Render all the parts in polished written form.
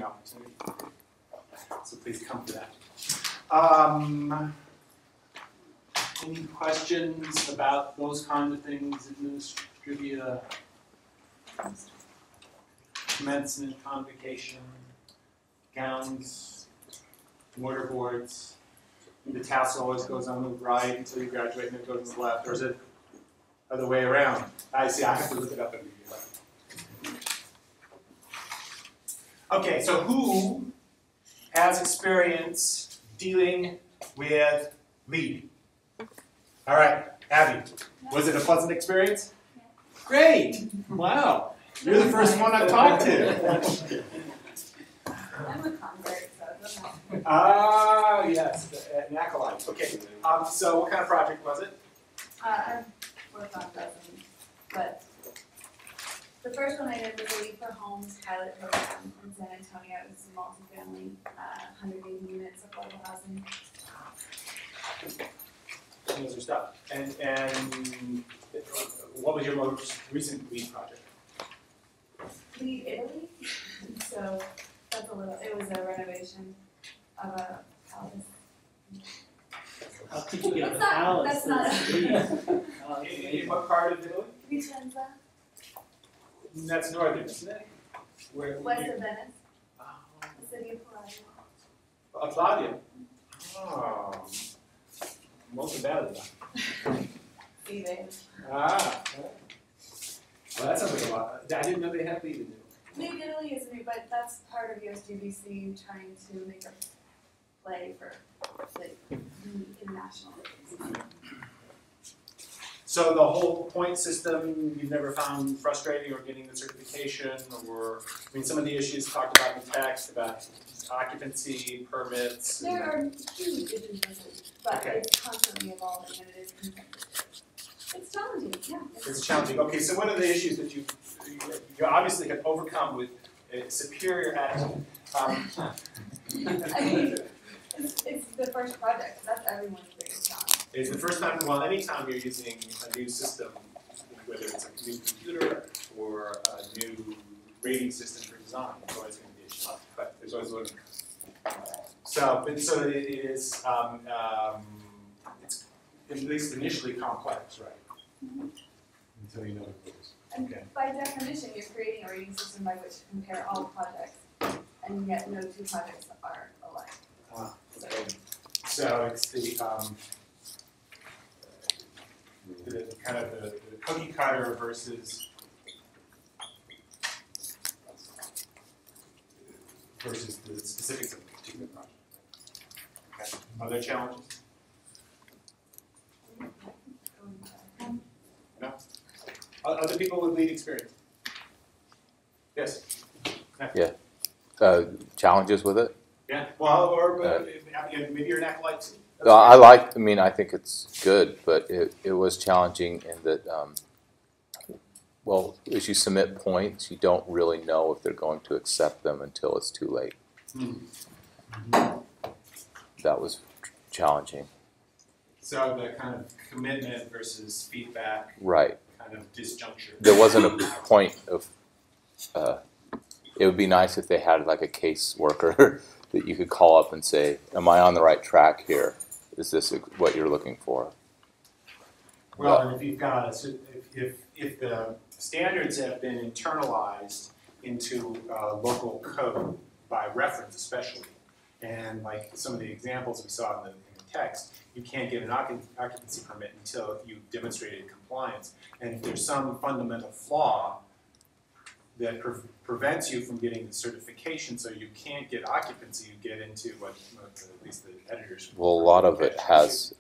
opportunity. So please come to that. Any questions about those kind of things? Administrivia, commencement, convocation, gowns, mortarboards. The tassel always goes on the right until you graduate and it goes on the left, or is it other way around? I see, I have to look it up and review it. Okay, so who has experience dealing with lead? All right, Abby, was it a pleasant experience? Great, wow. You're the first one I've talked to. I'm a convert, so it doesn't matter. Ah, yes, an acolyte. Okay, so what kind of project was it? I've worked on dozens, but the first one I did was a Lead for Homes pilot program in San Antonio. It was multifamily, 180 units, affordable housing. Those are stuff. And what was your most recent lead project? Lead Italy. So that's a little. It was a renovation of a palace. How could you get a That's palace? not In what part of Italy? Vicenza, That's northern, isn't it? Where? west of Venice, Oh, the city of Palladio. Claudia. Oh, molto bella. See there. Ah, well, that sounds like a lot. I didn't know they had lead in Italy. Lead Italy is new, but that's part of USGBC trying to make a play for the international leagues. So the whole point system you've never found frustrating, or getting the certification, or I mean some of the issues talked about in the text about occupancy, permits. There are huge differences, but Okay. it's constantly evolving and it is competitive. It's challenging, yeah. It's challenging. Okay, so what are the issues that you obviously have overcome with a superior attitude? I mean, it's the first project, so that's everyone's biggest challenge. It's the first time, well, anytime you're using a new system, whether it's a new computer or a new rating system for design, it's always going to be a challenge, but there's always learning. So it is, it's at least initially complex, right? Mm-hmm. Until you know the rules. And Okay. by definition, you're creating a rating system by which to compare all projects, and yet no two projects are alike. So it's the kind of the cookie cutter versus the specifics of a particular project. Okay. Are there challenges? No? Other people with lead experience? Yes? Challenges with it? Yeah, well, or maybe you're an acolyte too. I think it's good, but it was challenging in that, well, as you submit points, you don't really know if they're going to accept them until it's too late. Mm-hmm. That was challenging. So the kind of commitment versus feedback, Right. kind of disjuncture. There wasn't a point of, it would be nice if they had like a case worker that you could call up and say, am I on the right track here? Is this what you're looking for? Well, and if you've got, if the standards have been internalized into local code by reference especially, and like some of the examples we saw in the text, you can't get an occupancy permit until you've demonstrated compliance. And if there's some fundamental flaw that prevents you from getting the certification, so you can't get occupancy, you get into what at least the editors. Well, a lot of it has,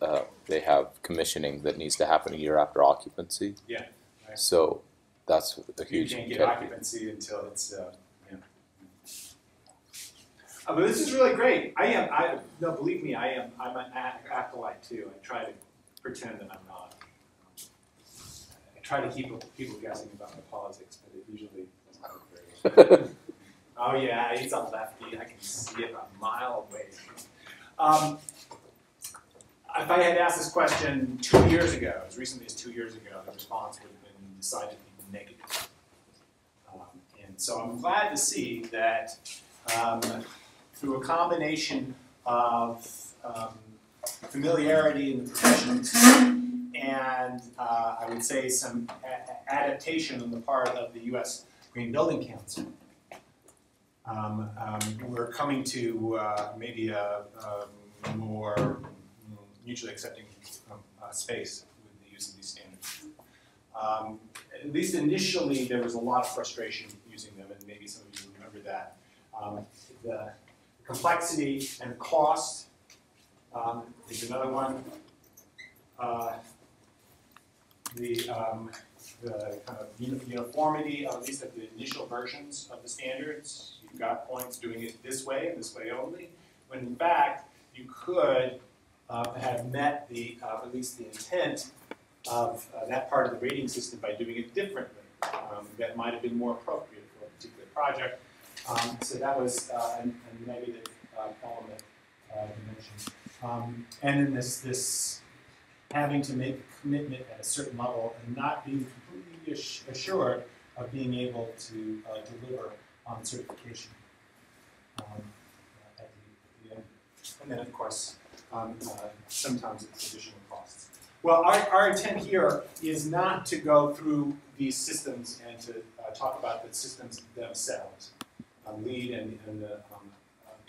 they have commissioning that needs to happen a year after occupancy. Yeah. Right. So that's a huge. You can't get occupancy until it's, but this is really great. No, believe me, I'm an acolyte too. I try to pretend that I'm not. I try to keep people guessing about my politics, but it usually doesn't work very well. Oh yeah, he's a lefty. I can see it a mile away. If I had asked this question 2 years ago, as recently as 2 years ago, the response would have been decidedly negative. And so I'm glad to see that through a combination of familiarity in the professions and I would say some adaptation on the part of the U.S. Green Building Council. We're coming to maybe a more mutually accepting space with the use of these standards. At least initially, there was a lot of frustration using them, and maybe some of you remember that. The complexity and the cost is another one. The kind of uniformity, at least of the initial versions of the standards. You've got points doing it this way and this way only, when in fact you could have met the at least the intent of that part of the rating system by doing it differently. That might have been more appropriate for a particular project. So that was a negative element dimension. And then this having to make a commitment at a certain level and not being completely assured of being able to deliver on certification at the end. And then, of course, sometimes it's additional costs. Well, our intent here is not to go through these systems and to talk about the systems themselves, LEED and the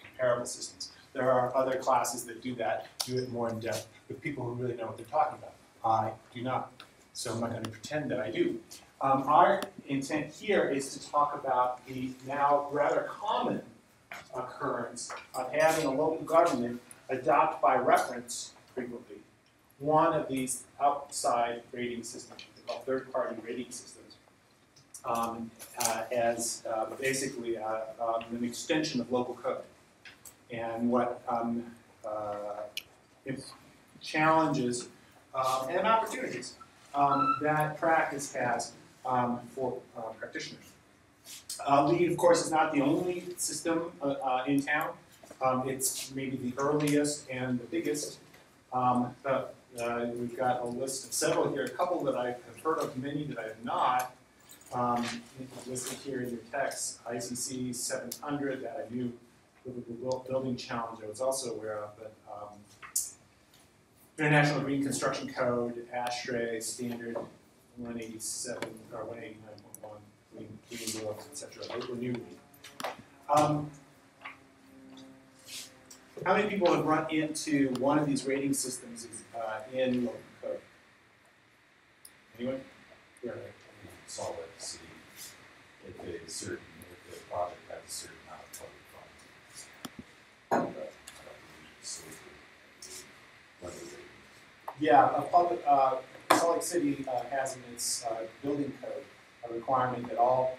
comparable systems. There are other classes that do that, do it more in depth, with people who really know what they're talking about. I do not, so I'm not going to pretend that I do. Our intent here is to talk about the now rather common occurrence of having a local government adopt by reference frequently one of these outside rating systems, called third-party rating systems, as basically an extension of local code. And what challenges and opportunities that practice has for practitioners. LEED, of course, is not the only system in town. It's maybe the earliest and the biggest. But we've got a list of several here, a couple that I have heard of, many that I have not. Listed here in your text, ICC 700 that I knew, the building challenge I was also aware of, but International Green Construction Code, ASHRAE Standard 187 or 189.1, Green Buildings, etc. Those were new. How many people have run into one of these rating systems in local code? Anyone? Yeah. Saw that to see if the project has a certain amount of public funds. Yeah, Salt Lake City has in its building code a requirement that all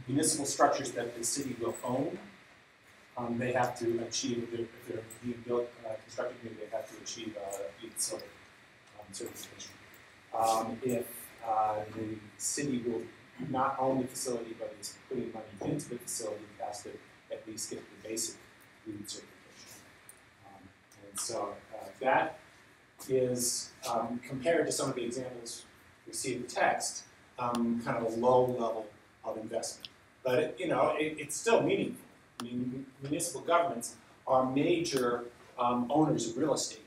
municipal structures that the city will own, they have to achieve, if they're being built, constructed, they have to achieve LEED Silver certification. If the city will not own the facility, but is putting money into the facility, it has to at least get the basic LEED certification. And so that is, compared to some of the examples we see in the text, kind of a low level of investment. But it's still meaningful. I mean, municipal governments are major owners of real estate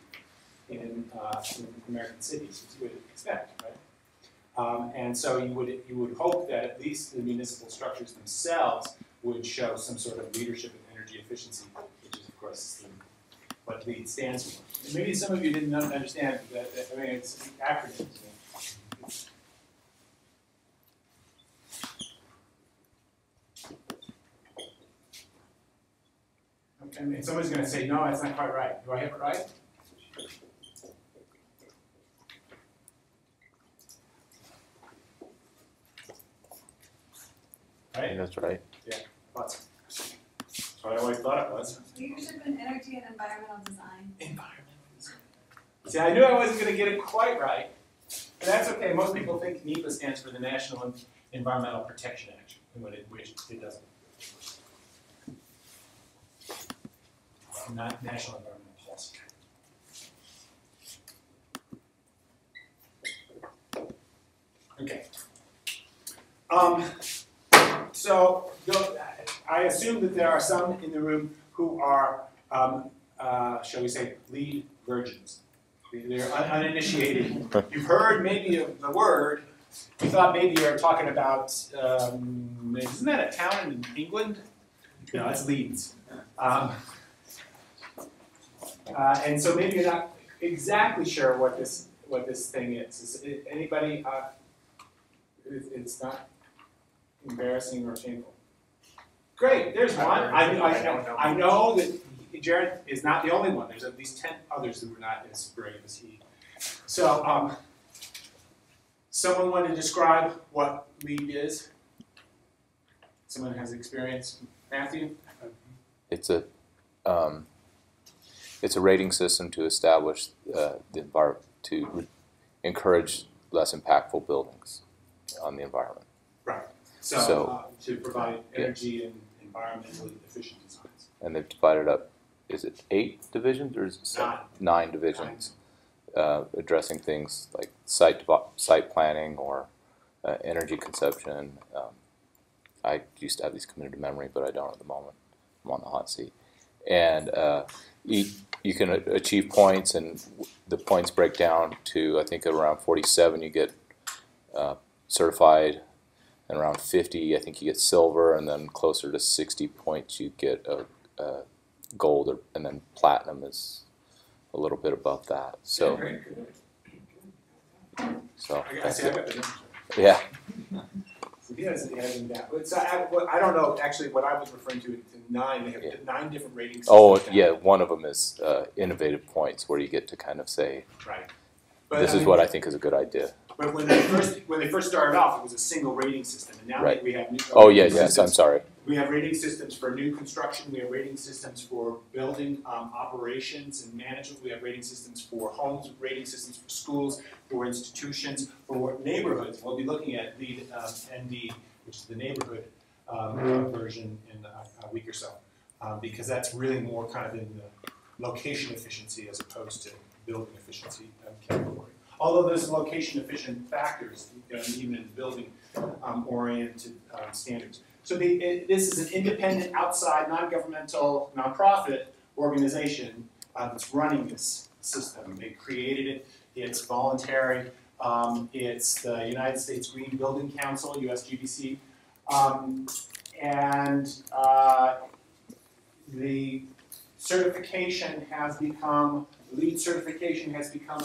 in American cities, as you would expect, right? And so you would hope that at least the municipal structures themselves would show some sort of leadership in energy efficiency, which is, of course, what LEED stands for. And maybe some of you didn't understand that I mean, it's acronyms. Okay, and somebody's going to say, no, that's not quite right. Do I have it right? I think that's right. Yeah, that's what I always thought it was. Leadership in energy and environmental design. Environmental design. See, I knew I wasn't going to get it quite right, but that's okay. Most people think NEPA stands for the National Environmental Protection Act, which it doesn't. Not National Environmental Policy. Okay. So I assume that there are some in the room who are, shall we say, LEED virgins. They're uninitiated. You've heard maybe of the word. You thought maybe you were talking about, isn't that a town in England? No, that's Leeds. And so maybe you're not exactly sure what this thing is. Is it, anybody? It's not embarrassing or shameful. Great, there's one. I know that Jared is not the only one. There's at least 10 others who are not as brave as he. So, someone want to describe what LEED is? Someone has experience. Matthew? It's a rating system to establish the environment to encourage less impactful buildings on the environment. Right. So to provide energy and environmentally efficient designs. And they've divided up. Is it 8 divisions or is it 9 divisions? Addressing things like site planning or energy consumption. I used to have these committed to memory, but I don't at the moment. I'm on the hot seat. And you can achieve points, and the points break down to, I think, around 47 you get certified, and around 50 I think you get silver, and then closer to 60 points you get a gold, and then platinum is a little bit above that. So, yeah. He hasn't that. But so I don't know. Actually, what I was referring to 9. They have 9 different ratings. Oh, yeah. One of them is innovative points, where you get to kind of say, right. But, this is what I think is a good idea. But when they first started off, it was a single rating system, and now we have new. Yes. I'm sorry. We have rating systems for new construction. We have rating systems for building operations and management. We have rating systems for homes, rating systems for schools, for institutions, for neighborhoods. We'll be looking at LEED ND, which is the neighborhood version in a week or so, because that's really more kind of in the location efficiency as opposed to building efficiency category. Although there's location efficient factors, even in building oriented standards. So this is an independent, outside, non-governmental, nonprofit organization that's running this system. They created it. It's voluntary. It's the United States Green Building Council, USGBC. The certification has become, LEED certification has become,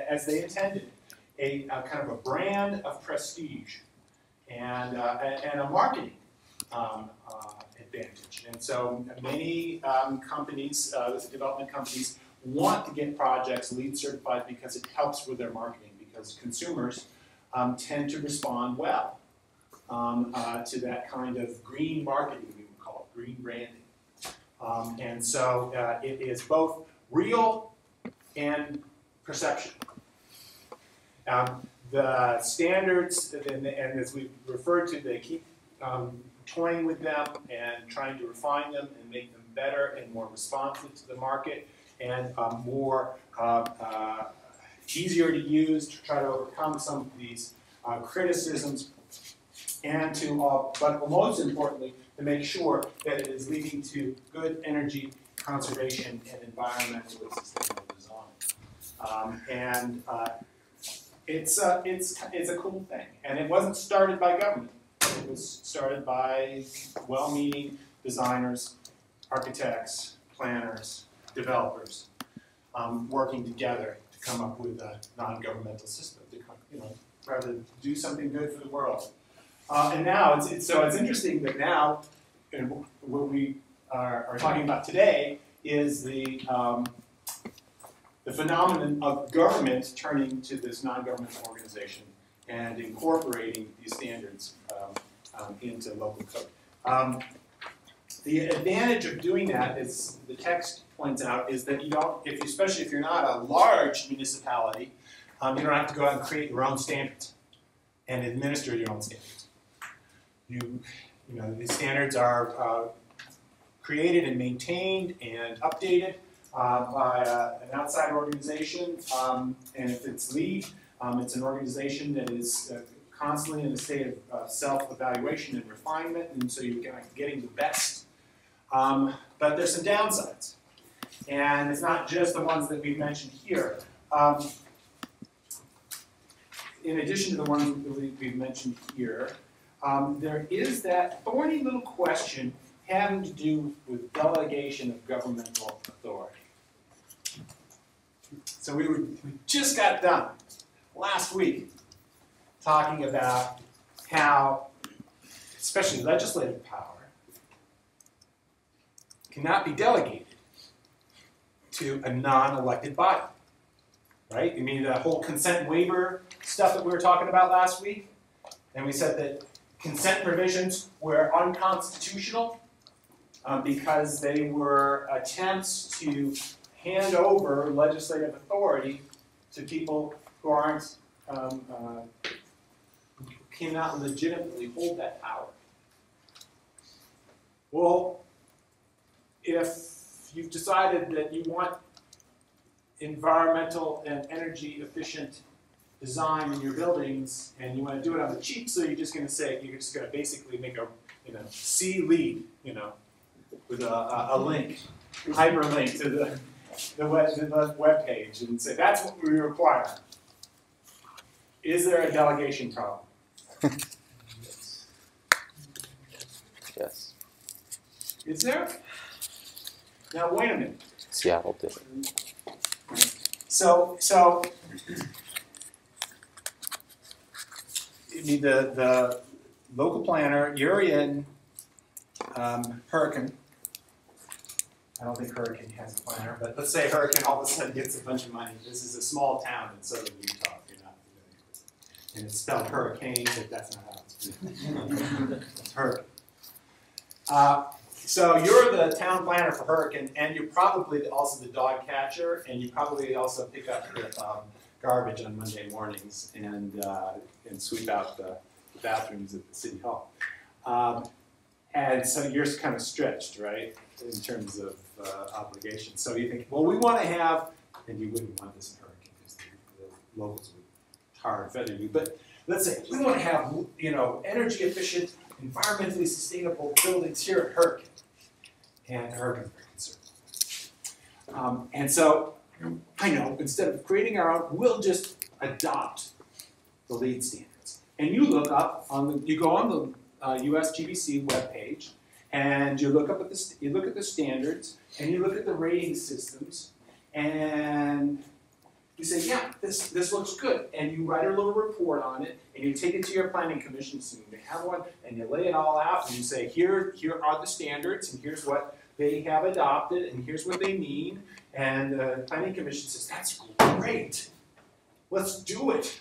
as they intended, a kind of a brand of prestige and a marketing advantage. And so many companies, development companies, want to get projects LEED certified because it helps with their marketing, because consumers tend to respond well to that kind of green marketing, we would call it, green branding. And so it is both real and perception. The standards, and as we referred to, they keep toying with them and trying to refine them and make them better and more responsive to the market and more easier to use to try to overcome some of these criticisms, and but most importantly, to make sure that it is leading to good energy conservation and environmentally sustainable design. It's a cool thing, and it wasn't started by government. It was started by well-meaning designers, architects, planners, developers, working together to come up with a non-governmental system to try to do something good for the world. And now it's interesting that now, and what we are talking about today is the phenomenon of government turning to this non-governmental organization and incorporating these standards into local code. The advantage of doing that, as the text points out, is that you don't, especially if you're not a large municipality, you don't have to go out and create your own standards and administer your own standards. These standards are created and maintained and updated by an outside organization, and if it's LEED, it's an organization that is constantly in a state of self-evaluation and refinement, and so you're getting the best. But there's some downsides. And it's not just the ones that we've mentioned here. In addition to the ones that we've mentioned here, there is that thorny little question having to do with delegation of governmental authority. So we just got done last week talking about how, especially legislative power, cannot be delegated to a non-elected body, right? I mean, the whole consent waiver stuff that we were talking about last week, and we said that consent provisions were unconstitutional because they were attempts to hand over legislative authority to people who aren't, who cannot legitimately hold that power. Well, if you've decided that you want environmental and energy efficient design in your buildings and you want to do it on the cheap, so you're just going to basically make a, C lead, with a link, hyperlink to the web page and say that's what we require. Is there a delegation problem? Yes. Is there? Now wait a minute. Seattle did it. So you need the local planner. You're in Hurricane. I don't think Hurricane has a planner, but let's say Hurricane all of a sudden gets a bunch of money. This is a small town in southern Utah, if you're not familiar with it. And it's spelled hurricane, but that's not how it's Hurricane. So you're the town planner for Hurricane, and you're probably also the dog catcher, and you probably also pick up the garbage on Monday mornings and sweep out the bathrooms at the city hall. And so you're kind of stretched, right, in terms of obligations. So you think, well, we want to have, and you wouldn't want this in Hurricane because the locals would tar and feather you, but let's say we want to have, energy efficient, environmentally sustainable buildings here at Hurricane. And Hurricane's very concerned. And so, I know, instead of creating our own, we'll just adopt the LEED standards. And you look up you go on the USGBC webpage, and you look at the standards, and you look at the rating systems, and you say, yeah, this looks good, and you write a little report on it, and you take it to your planning commission, so you have one, and you lay it all out, and you say, here are the standards, and here's what they have adopted, and here's what they mean, and the planning commission says, that's great, let's do it.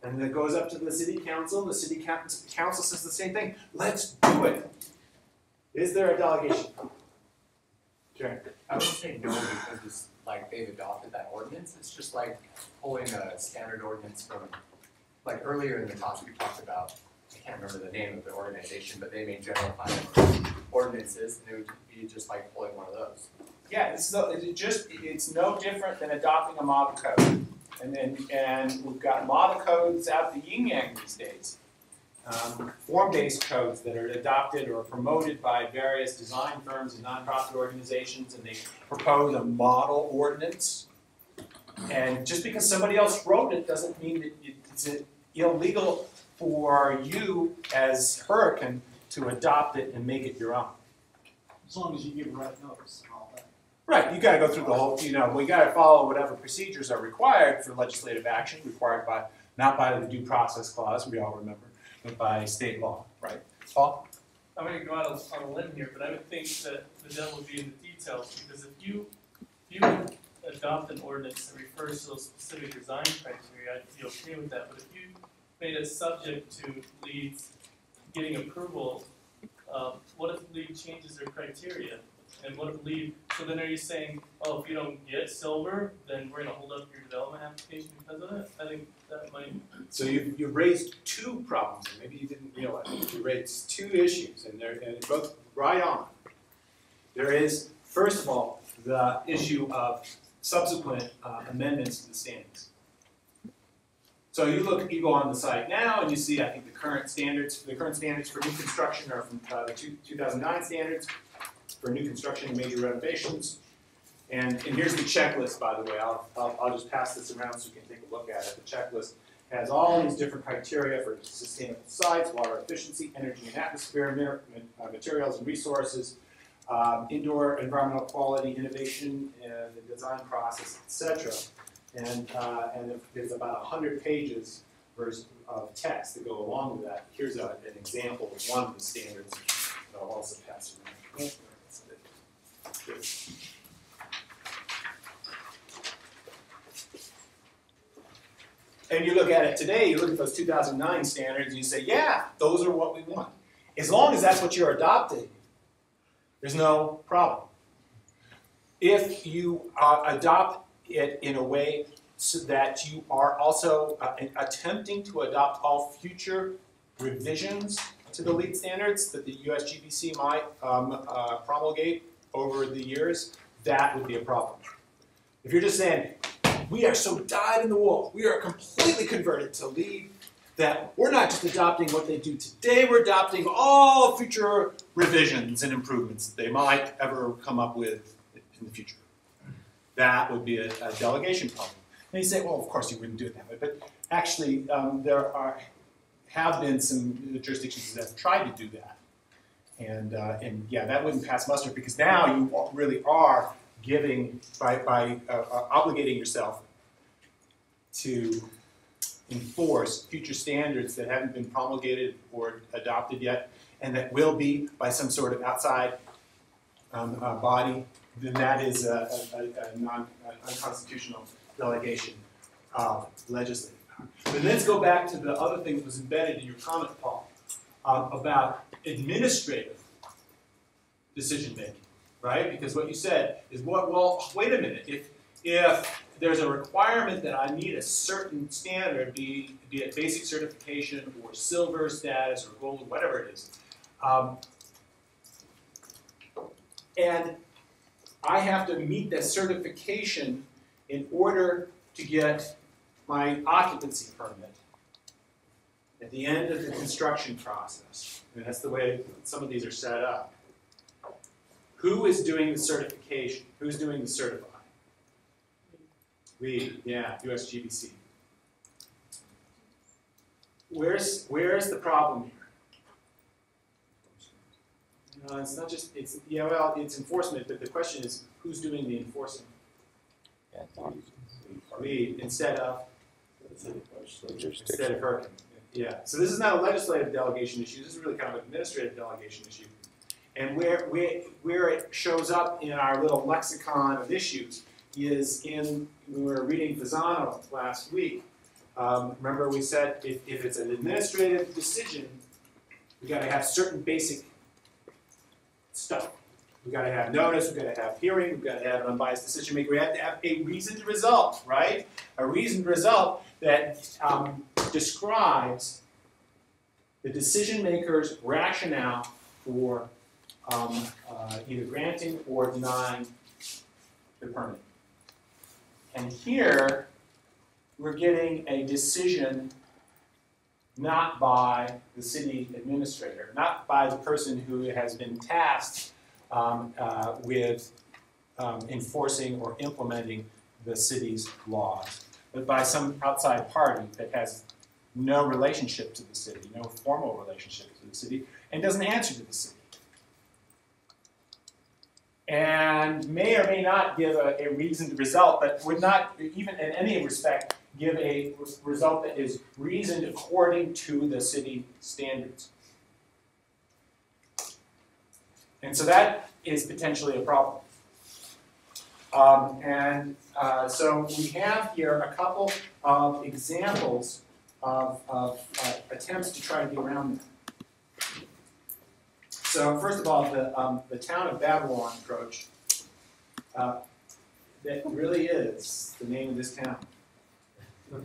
And then it goes up to the city council, and the city council says the same thing, let's do it. Is there a delegation problem? Sure. I would say no, because it's like they've adopted that ordinance. It's just like pulling a standard ordinance from, like earlier in the talk we talked about, I can't remember the name of the organization, but they made general plan ordinances, and it would be just like pulling one of those. Yeah, it's no different than adopting a model code. And we've got model codes out the yin-yang these days. Form-based codes that are adopted or promoted by various design firms and nonprofit organizations, and they propose a model ordinance. And just because somebody else wrote it doesn't mean that it's illegal for you as Hurricane to adopt it and make it your own. As long as you give the right notice and all that. Right, you got to go through the whole, we got to follow whatever procedures are required for legislative action, required by, not by the due process clause, we all remember, but by state law, right? Paul? I'm going to go out on a limb here, but I would think that the devil would be in the details, because if you would adopt an ordinance that refers to those specific design criteria, I'd be okay with that. But if you made it subject to LEED's getting approval, what if LEED changes their criteria? And what if LEED, so then are you saying, oh, if you don't get silver, then we're going to hold up your development application because of it? I think that might. So you raised two problems, and maybe you didn't realize it. You raised two issues, and they're both right on. There is, first of all, the issue of subsequent amendments to the standards. So you go on the site now and you see, I think the current standards for new construction are from the 2009 standards for new construction and major renovations. And here's the checklist, by the way. I'll just pass this around so you can take a look at it. The checklist has all these different criteria for sustainable sites, water efficiency, energy and atmosphere, materials and resources, indoor environmental quality, innovation, the design process, etc. And there's about 100 pages of text that go along with that. Here's an example of one of the standards that I'll also pass around. And you look at it today, you look at those 2009 standards, and you say, yeah, those are what we want. As long as that's what you're adopting, there's no problem. If you adopt it in a way so that you are also attempting to adopt all future revisions to the LEED standards that the USGBC might promulgate over the years, that would be a problem. If you're just saying, we are so dyed in the wool, we are completely converted to LEED, that we're not just adopting what they do today, we're adopting all future revisions and improvements that they might ever come up with in the future. That would be a delegation problem. And you say, well, of course you wouldn't do it that way, but actually there have been some jurisdictions that have tried to do that. And yeah, that wouldn't pass muster because now you really are giving, by obligating yourself to enforce future standards that haven't been promulgated or adopted yet, and that will be by some sort of outside body, then that is a unconstitutional delegation of legislative power. But let's go back to the other thing that was embedded in your comment, Paul, about administrative decision making, right? Because what you said is, well, wait a minute. If there's a requirement that I need a certain standard, be it basic certification or silver status or gold, whatever it is, and I have to meet that certification in order to get my occupancy permit at the end of the construction process. And that's the way some of these are set up. Who is doing the certification? Who's doing the certifying? We, yeah, USGBC. Where's the problem here? It's not just, yeah, well, it's enforcement, but the question is, who's doing the enforcing? We, instead of her. Yeah, so this is not a legislative delegation issue, this is really kind of an administrative delegation issue. And where it shows up in our little lexicon of issues is when we were reading Fasano last week. Remember we said if it's an administrative decision, we got to have certain basic stuff. We've got to have notice, we've got to have hearing, we've got to have an unbiased decision maker. We have to have a reasoned result, right? A reasoned result that describes the decision maker's rationale for either granting or denying the permit. And here, we're getting a decision not by the city administrator, not by the person who has been tasked with enforcing or implementing the city's laws, but by some outside party that has no relationship to the city, no formal relationship to the city, and doesn't answer to the city. And may or may not give a reasoned result, but would not, even in any respect, give a result that is reasoned according to the city standards. And so that is potentially a problem. So we have here a couple of examples of attempts to try to get around that. So first of all, the town of Babylon approach, that really is the name of this town. The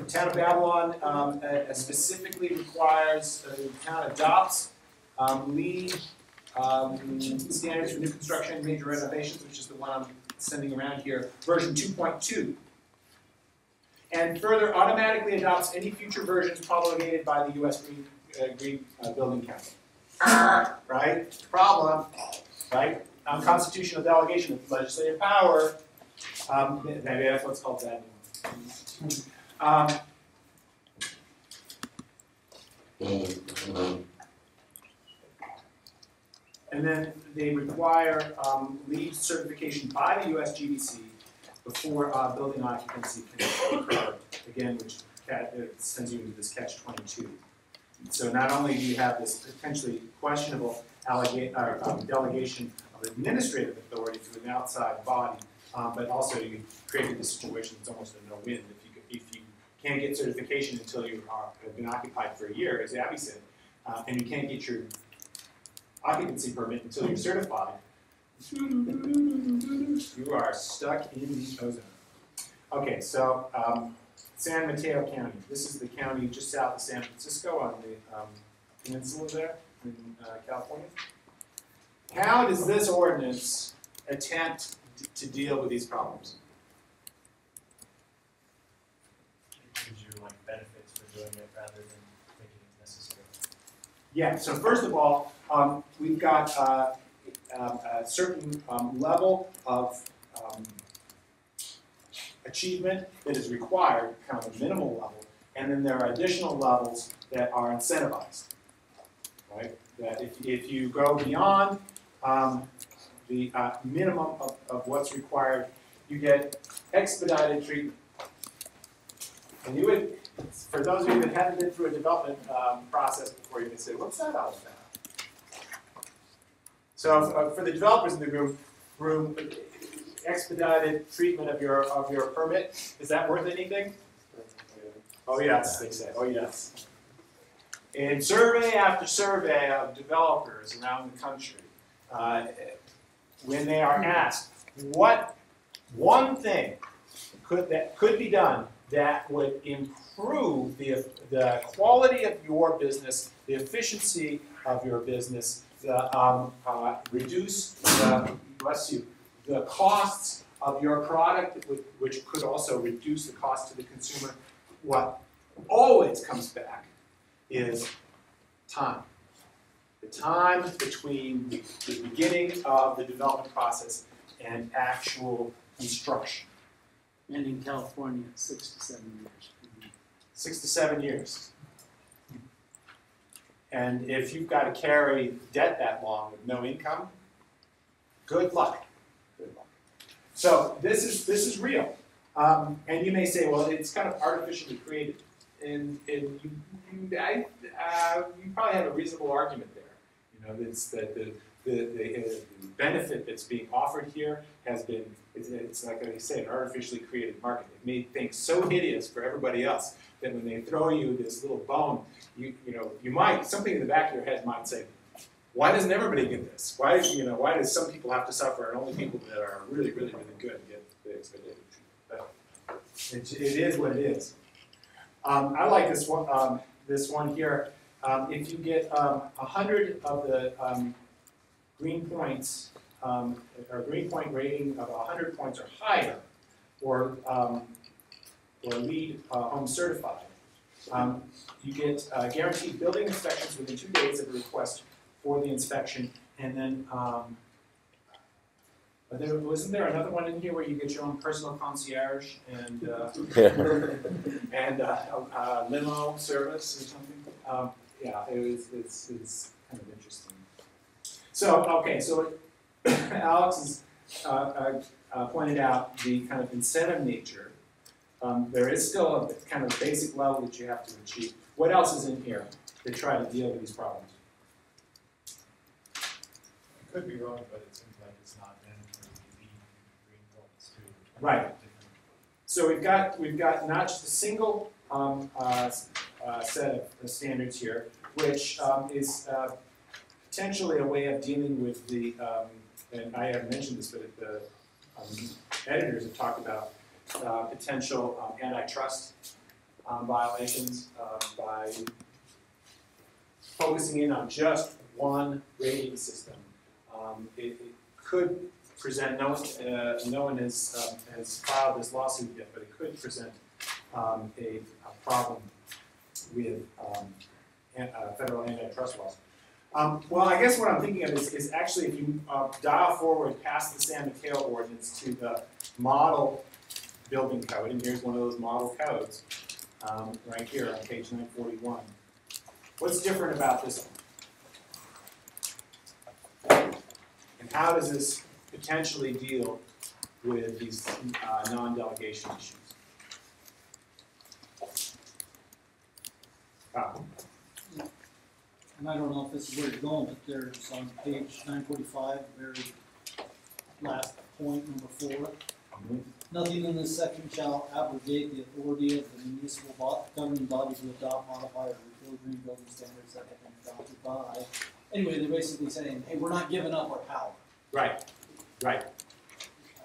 town of Babylon specifically requires, the town adopts LEED Standards for new construction and major renovations, which is the one I'm sending around here, version 2.2. And further automatically adopts any future versions promulgated by the U.S. Green Building Council. Right? Problem. Right? Unconstitutional delegation of legislative power. Maybe that's what's called that. And then they require LEED certification by the US GDC before building occupancy can occur. Again, which sends you into this catch-22. So not only do you have this potentially questionable delegation of administrative authority to an outside body, but also you created this situation that's almost a no-win. If you can't get certification until you have been occupied for a year, as Abby said, and you can't get your occupancy permit until you're certified, you are stuck in the ozone. Okay, so San Mateo County. This is the county just south of San Francisco on the peninsula there in California. How does this ordinance attempt to deal with these problems? It gives you like benefits for doing it rather than making it necessary. Yeah, so first of all, we've got a certain level of achievement that is required, kind of a minimal level, and then there are additional levels that are incentivized, right? That if you go beyond the minimum of what's required, you get expedited treatment. And you would, for those of you that haven't been through a development process before, you would say, what's that all about? So for the developers in the room, expedited treatment of your permit, is that worth anything? Oh yes, they say, oh yes. In survey after survey of developers around the country, when they are asked what one thing that could be done that would improve the quality of your business, the efficiency of your business, reduce the costs of your product, which could also reduce the cost to the consumer, what always comes back is time. The time between the beginning of the development process and actual construction. And in California, 6 to 7 years. 6 to 7 years. And if you've got to carry debt that long with no income, good luck. Good luck. So this is real. And you may say, well, it's kind of artificially created. And you probably have a reasonable argument there. You know, it's that the benefit that's being offered here has been, it's like I say, an artificially created market. It made things so hideous for everybody else that when they throw you this little bone, you might, something in the back of your head might say, why doesn't everybody get this? Why does some people have to suffer and only people that are really, really, really good get the expedited treatment? But it is what it is. I like this one here. If you get 100 of the green points, or green point rating of 100 points or higher, or LEED Home Certified, you get guaranteed building inspections within 2 days of the request for the inspection, and then wasn't there another one in here where you get your own personal concierge and and limo service or something? Yeah, it's kind of interesting. So okay, so Alex has pointed out the kind of incentive nature. There is still a kind of basic level that you have to achieve. What else is in here to try to deal with these problems? I could be wrong, but it seems like it's not mandatory to be green points too. Right. So we've got not just a single set of standards here, which is potentially a way of dealing with the, and I haven't mentioned this, but the editors have talked about potential antitrust violations by focusing in on just one rating system, it could present, no one has filed this lawsuit yet, but it could present a problem with federal antitrust laws. Well, I guess what I'm thinking of is actually if you dial forward past the San Mateo ordinance to the model building code, and here's one of those model codes, right here on page 941. What's different about this one? And how does this potentially deal with these non-delegation issues? And I don't know if this is where you're going, but there's on page 945, very last point, number 4. Nothing in this section shall abrogate the authority of the municipal governing body to adopt, modify, or repeal green building standards that have been adopted by. Anyway, they're basically saying, hey, we're not giving up our power. Right, right.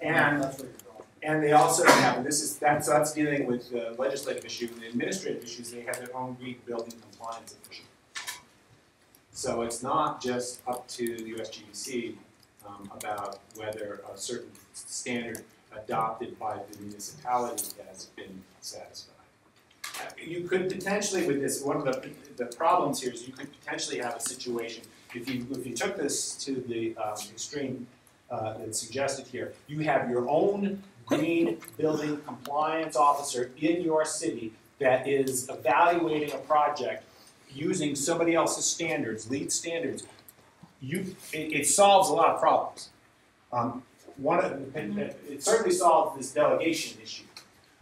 And That's where you're going. And they also have, and that's dealing with the legislative issue, the administrative issues, they have their own green building compliance official. So it's not just up to the USGBC about whether a certain standard adopted by the municipality has been satisfied. You could potentially, with this, one of the problems here is you could potentially have a situation, if you took this to the extreme that's suggested here, you have your own green building compliance officer in your city that is evaluating a project using somebody else's standards, lead standards. It solves a lot of problems. It certainly solves this delegation issue,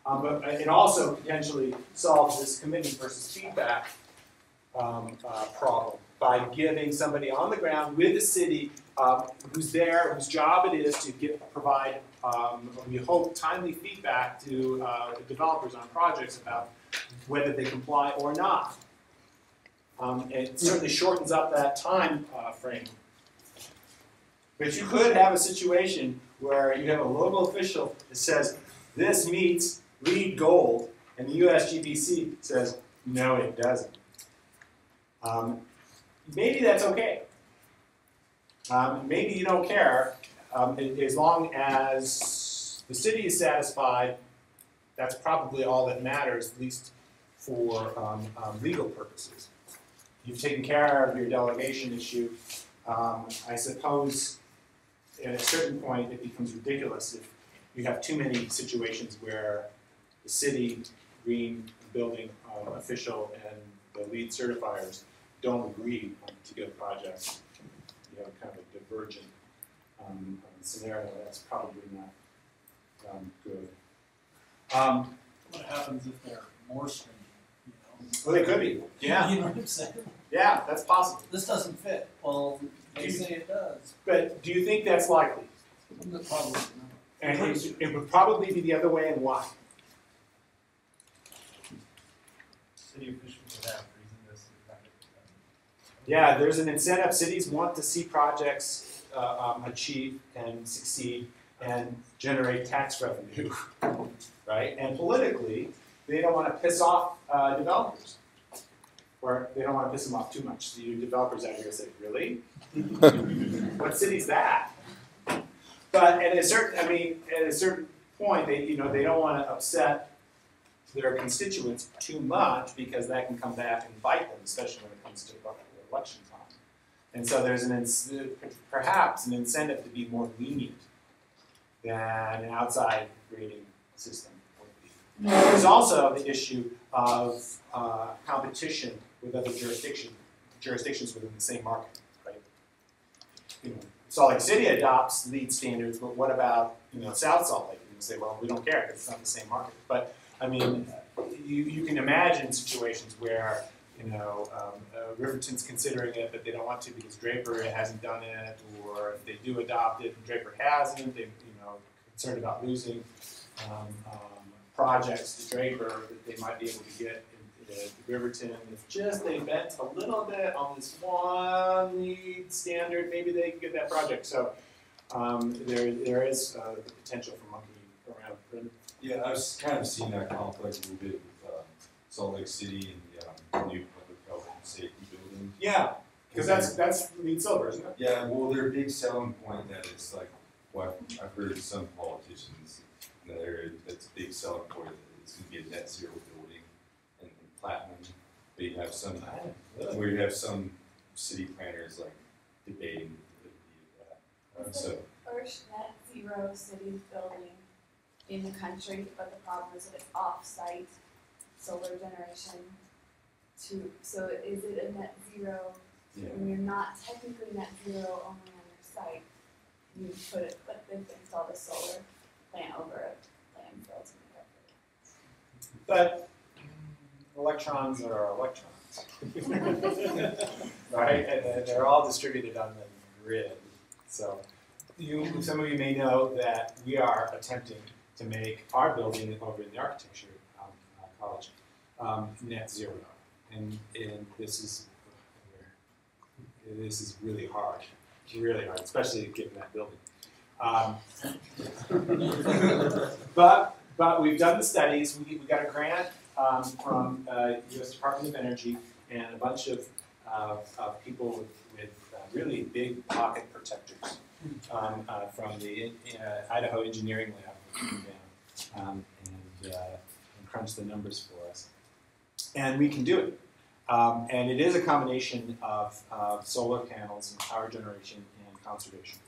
but it also potentially solves this commitment versus feedback problem by giving somebody on the ground with the city who's there, whose job it is to provide, we hope, timely feedback to the developers on projects about whether they comply or not. It certainly shortens up that time frame. But you could have a situation where you have a local official that says, this meets LEED Gold, and the USGBC says, no, it doesn't. Maybe that's okay. Maybe you don't care, as long as the city is satisfied. That's probably all that matters, at least for legal purposes. You've taken care of your delegation issue. I suppose at a certain point it becomes ridiculous if you have too many situations where the city, green building official, and the lead certifiers don't agree on a particular project. You have kind of a divergent scenario. That's probably not good. What happens if they're more stringent? You know? Well, they could be. Yeah. You know what I'm saying? Yeah, that's possible. This doesn't fit. Well, they say it does. But do you think that's likely? Probably not. And it would probably be the other way, and why? City officials would have reason this. Yeah, there's an incentive. Cities want to see projects achieve and succeed and generate tax revenue, right? And politically, they don't want to piss off developers, or they don't want to piss them off too much. So you developers out here say, really? What city's that? But at a certain point, they don't want to upset their constituents too much because that can come back and bite them, especially when it comes to election time. And so there's perhaps an incentive to be more lenient than an outside grading system would be. There's also the issue of competition with other jurisdictions within the same market, right? Salt Lake City adopts LEED standards, but what about South Salt Lake? And you say, well, we don't care because it's not the same market. But I mean, you can imagine situations where Riverton's considering it, but they don't want to because Draper hasn't done it, or if they do adopt it and Draper hasn't, they're concerned about losing projects to Draper that they might be able to get in Riverton. If just they bet a little bit on this one LEED standard, maybe they can get that project. So there is the potential for monkeying around. Yeah, I was kind of seeing that conflict a little bit with Salt Lake City and the new public health and safety building. Yeah. Because that's LEED Silver, isn't it? Yeah, well, their big selling point that it's like, what I've heard some politicians in that area, that's a big selling point, that it's gonna be a net zero building and platinum. But you have some, where you have some city planners like debating the validity of that. It's So, the first net zero city building in the country, but the problem is that it's off-site solar generation so is it a net zero? yeah. When you're not technically net zero only on your site, you put it, but they've installed a solar plant over a landfill to make up for But electrons are electrons. Right, and they're all distributed on the grid. So some of you may know that we are attempting to make our building over in the architecture college net zero. And this is really hard, especially given that building. But we've done the studies. We got a grant from U.S. Department of Energy and a bunch of people with really big pocket protectors from the Idaho Engineering Lab came down and crunched the numbers for us. And we can do it. And it is a combination of solar panels and power generation and conservation.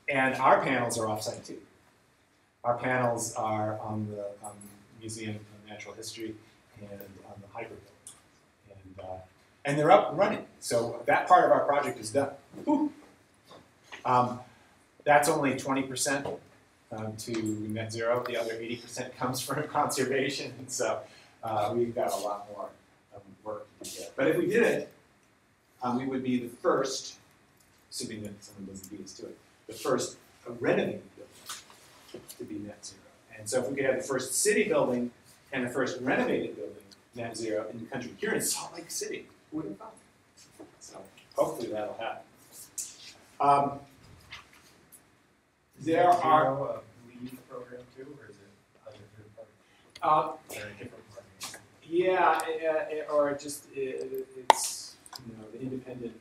And our panels are off-site too. Our panels are on the Museum of Natural History and on the Hyper Building. And they're up and running. So that part of our project is done. That's only 20% to net zero. The other 80% comes from conservation. So we've got a lot more work to do. But if we did it, we would be the first, assuming that someone doesn't beat us to it, the first renovated building to be net zero. And so if we could have the first city building and the first renovated building net zero in the country, here in Salt Lake City, who would have thought? So hopefully that'll happen. There are a LEED program too, or is it other third party? Or a different program? Yeah, or just it's the independent.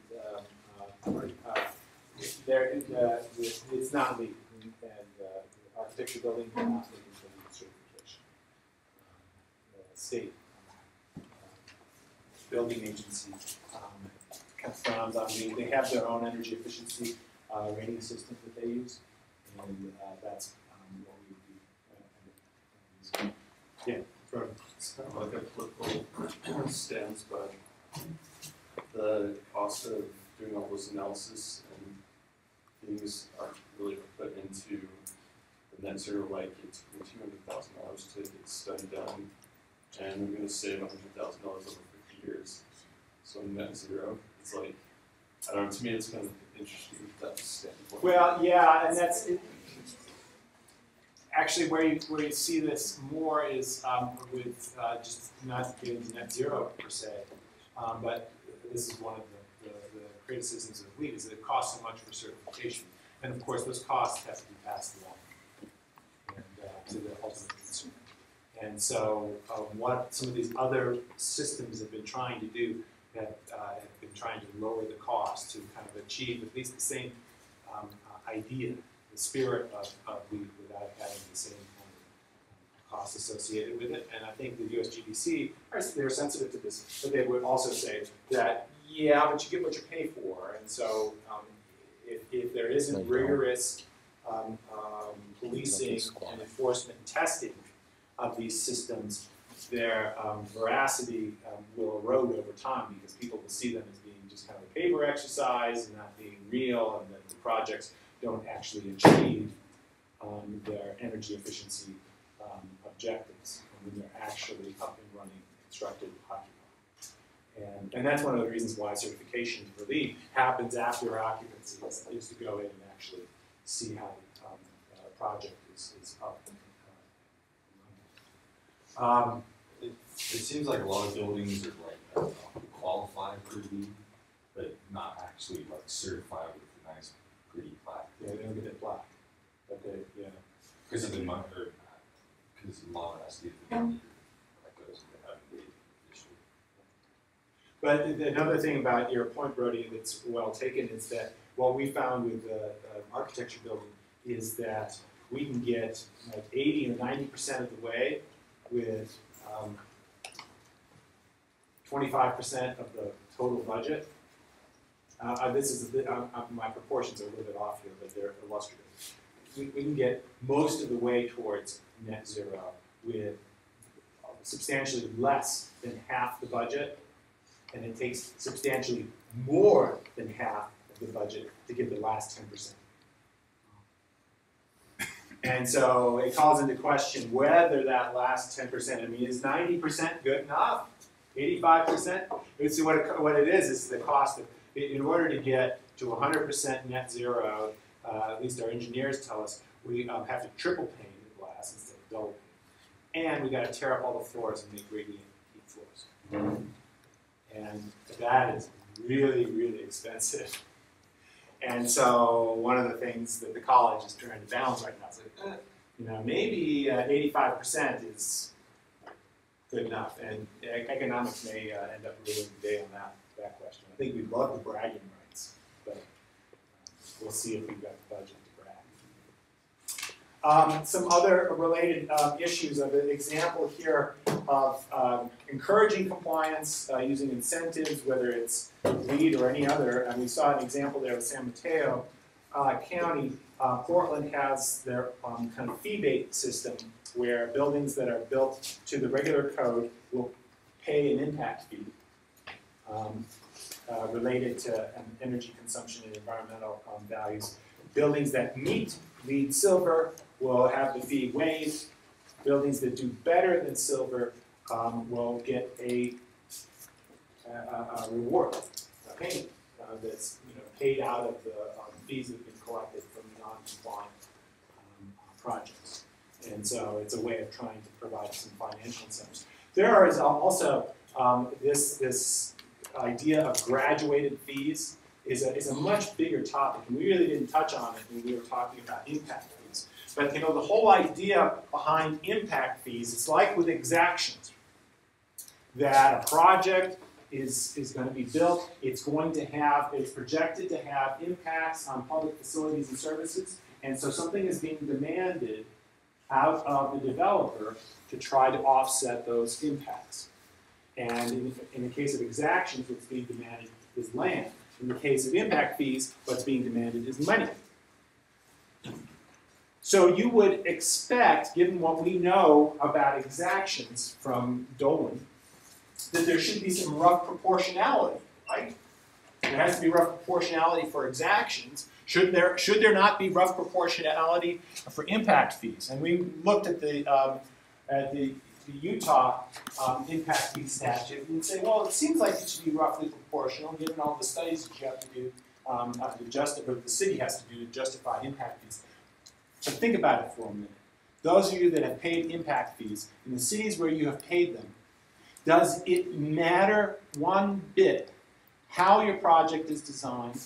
It's not LEED, and the architecture building is not looking for LEED certification. The state building agency kind of frowns on LEED. They have their own energy efficiency rating system that they use, and that's what we do. Yeah. It's kind of like a political stance, but the cost of doing all those analysis and things are really put into the net zero. Like it took me $200,000 to get the study done, and I'm going to save $100,000 over 50 years. So net zero, it's like, I don't know. To me, it's kind of interesting from that standpoint. Well, yeah, and that's it. Actually, where you see this more is with just not getting to net zero per se, but this is one of the criticisms of LEED is that it costs so much for certification, and of course those costs have to be passed along and, to the ultimate consumer. And so, what some of these other systems have been trying to do that have been trying to lower the cost to kind of achieve at least the same idea, the spirit of LEED without having the same kind of costs associated with it. And I think the USGBC, they're sensitive to this, but they would also say that, yeah, but you get what you pay for. And so if there isn't rigorous policing and enforcement and testing of these systems, their veracity will erode over time because people will see them as being just kind of a paper exercise and not being real, and that the projects don't actually achieve their energy efficiency objectives when they're actually up and running, constructed, occupied. And that's one of the reasons why certification for LEED happens after occupancy, is to go in and actually see how the project is up and running. It seems like a lot of buildings are like qualified for LEED, but not actually like certified with a nice pretty plaque. Yeah, they don't get that plaque, but they, yeah. Because of the because modesty of the building that goes into having LEED issue. But another thing about your point, Brody, that's well taken is that what we found with the architecture building is that we can get like 80 or 90% of the way with 25% of the total budget. This is my proportions are a little bit off here, but they're illustrative. We can get most of the way towards net zero with substantially less than half the budget, and it takes substantially more than half of the budget to get the last 10%. And so it calls into question whether that last 10%, I mean, is 90% good enough? 85%? So what it is the cost of, in order to get to 100% net zero, at least our engineers tell us, we have to triple pane the glass instead of double pane. And we got to tear up all the floors and make radiant heat floors. And that is really, really expensive. And so one of the things that the college is trying to balance right now is like, maybe 85% is good enough. And economics may end up ruling the day on that question. I think we'd love the bragging rights, but we'll see if we've got the budget to brag. Some other related issues of an example here of encouraging compliance using incentives, whether it's LEED or any other. And we saw an example there with San Mateo County. Portland has their kind of fee-based system where buildings that are built to the regular code will pay an impact fee related to energy consumption and environmental values. Buildings that meet LEED Silver will have the fee waived. Buildings that do better than Silver will get a reward, a payment that's paid out of the fees that have been collected from non-compliant projects. And so it's a way of trying to provide some financial incentives. There is also this idea of graduated fees is a much bigger topic, and we really didn't touch on it when we were talking about impact fees. But the whole idea behind impact fees, it's like with exactions, that a project is going to be built, it's projected to have impacts on public facilities and services, and so something is being demanded out of the developer to try to offset those impacts. And in the case of exactions, what's being demanded is land. In the case of impact fees, what's being demanded is money. So you would expect, given what we know about exactions from Dolan, that there should be some rough proportionality, right? There has to be rough proportionality for exactions. Should there not be rough proportionality for impact fees? And we looked at the Utah impact fee statute and say, well, it seems like it should be roughly proportional given all the studies that you have to do or the city has to do to justify impact fees. So think about it for a minute. Those of you that have paid impact fees, in the cities where you have paid them, does it matter one bit how your project is designed,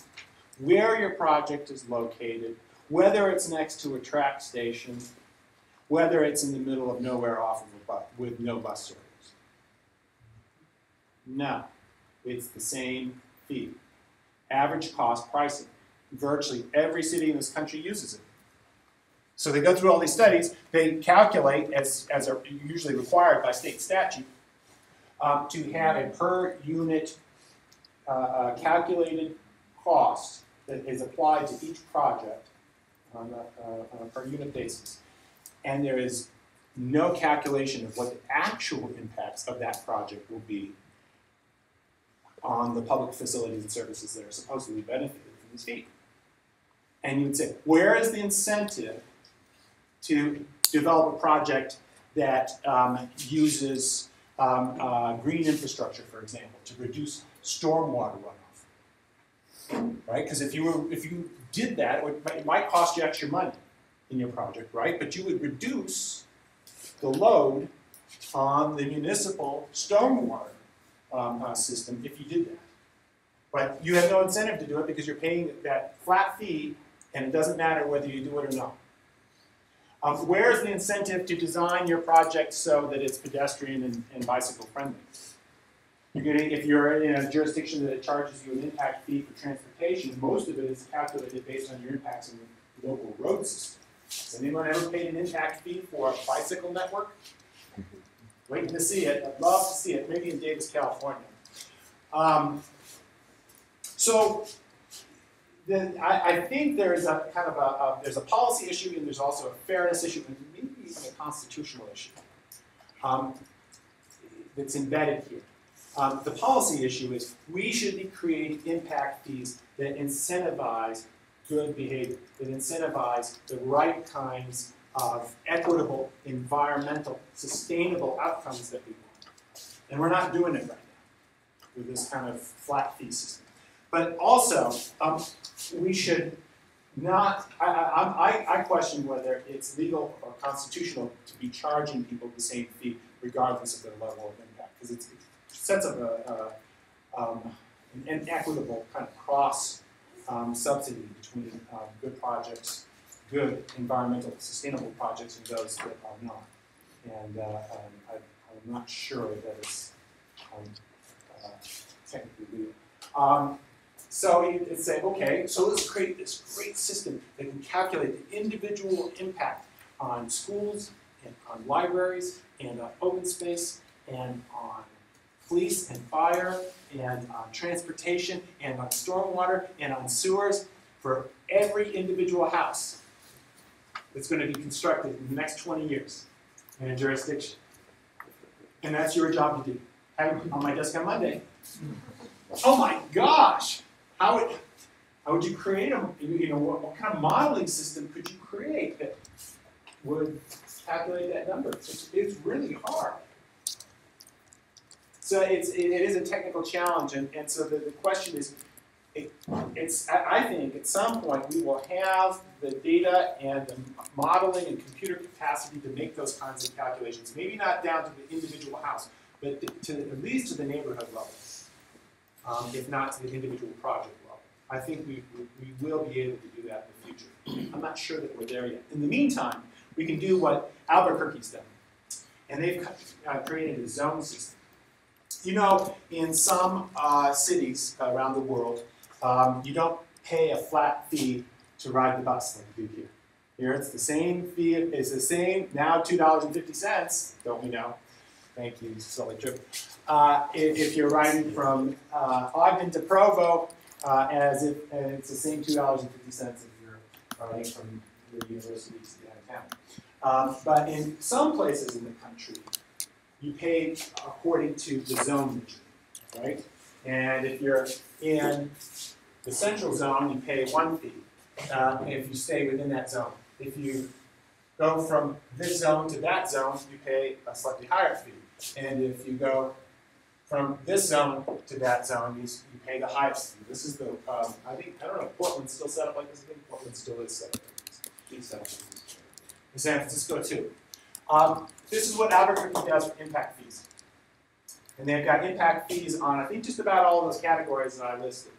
where your project is located, whether it's next to a track station, whether it's in the middle of nowhere off of a bus with no bus service? No, it's the same fee. Average cost pricing. Virtually every city in this country uses it. So they go through all these studies, they calculate, as are usually required by state statute, to have a per unit calculated cost that is applied to each project on a per unit basis. And there is no calculation of what the actual impacts of that project will be on the public facilities and services that are supposedly benefited from this fee. And you would say, where is the incentive to develop a project that uses green infrastructure, for example, to reduce stormwater runoff, right? Because if you did that, it might cost you extra money in your project, right? But you would reduce the load on the municipal stormwater system if you did that. But you have no incentive to do it because you're paying that flat fee, and it doesn't matter whether you do it or not. Where's the incentive to design your project so that it's pedestrian and bicycle friendly? if you're in a jurisdiction that charges you an impact fee for transportation, most of it is calculated based on your impacts in the local road system. Has anyone ever paid an impact fee for a bicycle network? Waiting to see it. I'd love to see it. Maybe in Davis, California. So then I think there's a kind of there's a policy issue and there's also a fairness issue and maybe even a constitutional issue that's embedded here. The policy issue is we should be creating impact fees that incentivize good behavior, that incentivize the right kinds of equitable, environmental, sustainable outcomes that we want. And we're not doing it right now with this kind of flat fee system. But also, we should not, I question whether it's legal or constitutional to be charging people the same fee regardless of their level of impact, because it sets up an equitable kind of cross subsidy between good projects, good environmental sustainable projects, and those that are not. And I'm not sure that it's technically legal. So it's say, okay, so let's create this great system that can calculate the individual impact on schools and on libraries and on open space and on police and fire and on transportation and on stormwater and on sewers for every individual house that's going to be constructed in the next 20 years in a jurisdiction. And that's your job to do. Have it on my desk on Monday. Oh my gosh! How would you create them? You know, what kind of modeling system could you create that would calculate that number? It's really hard. So it is a technical challenge, and so the question is, I think at some point we will have the data and the modeling and computer capacity to make those kinds of calculations. Maybe not down to the individual house, but at least to the neighborhood level, if not to the individual project level. I think we will be able to do that in the future. I'm not sure that we're there yet. In the meantime, we can do what Albuquerque's done, and they've created a zone system. You know, in some cities around the world, you don't pay a flat fee to ride the bus like you do here. Here it's the same fee, it's the same, now $2.50, don't we know? Thank you, silly trip. If you're riding from Ogden to Provo, as if it's the same $2.50 if you're riding from the university to downtown. But in some places in the country, you pay according to the zone measure, right? And if you're in the central zone, you pay one fee if you stay within that zone. If you go from this zone to that zone, you pay a slightly higher fee. And if you go from this zone to that zone, you pay the highest fee. This is the, I don't know if Portland's still set up like this. I think Portland still is set up like this. In San Francisco too. This is what Albuquerque does for impact fees. And they've got impact fees on, I think, just about all of those categories that I listed.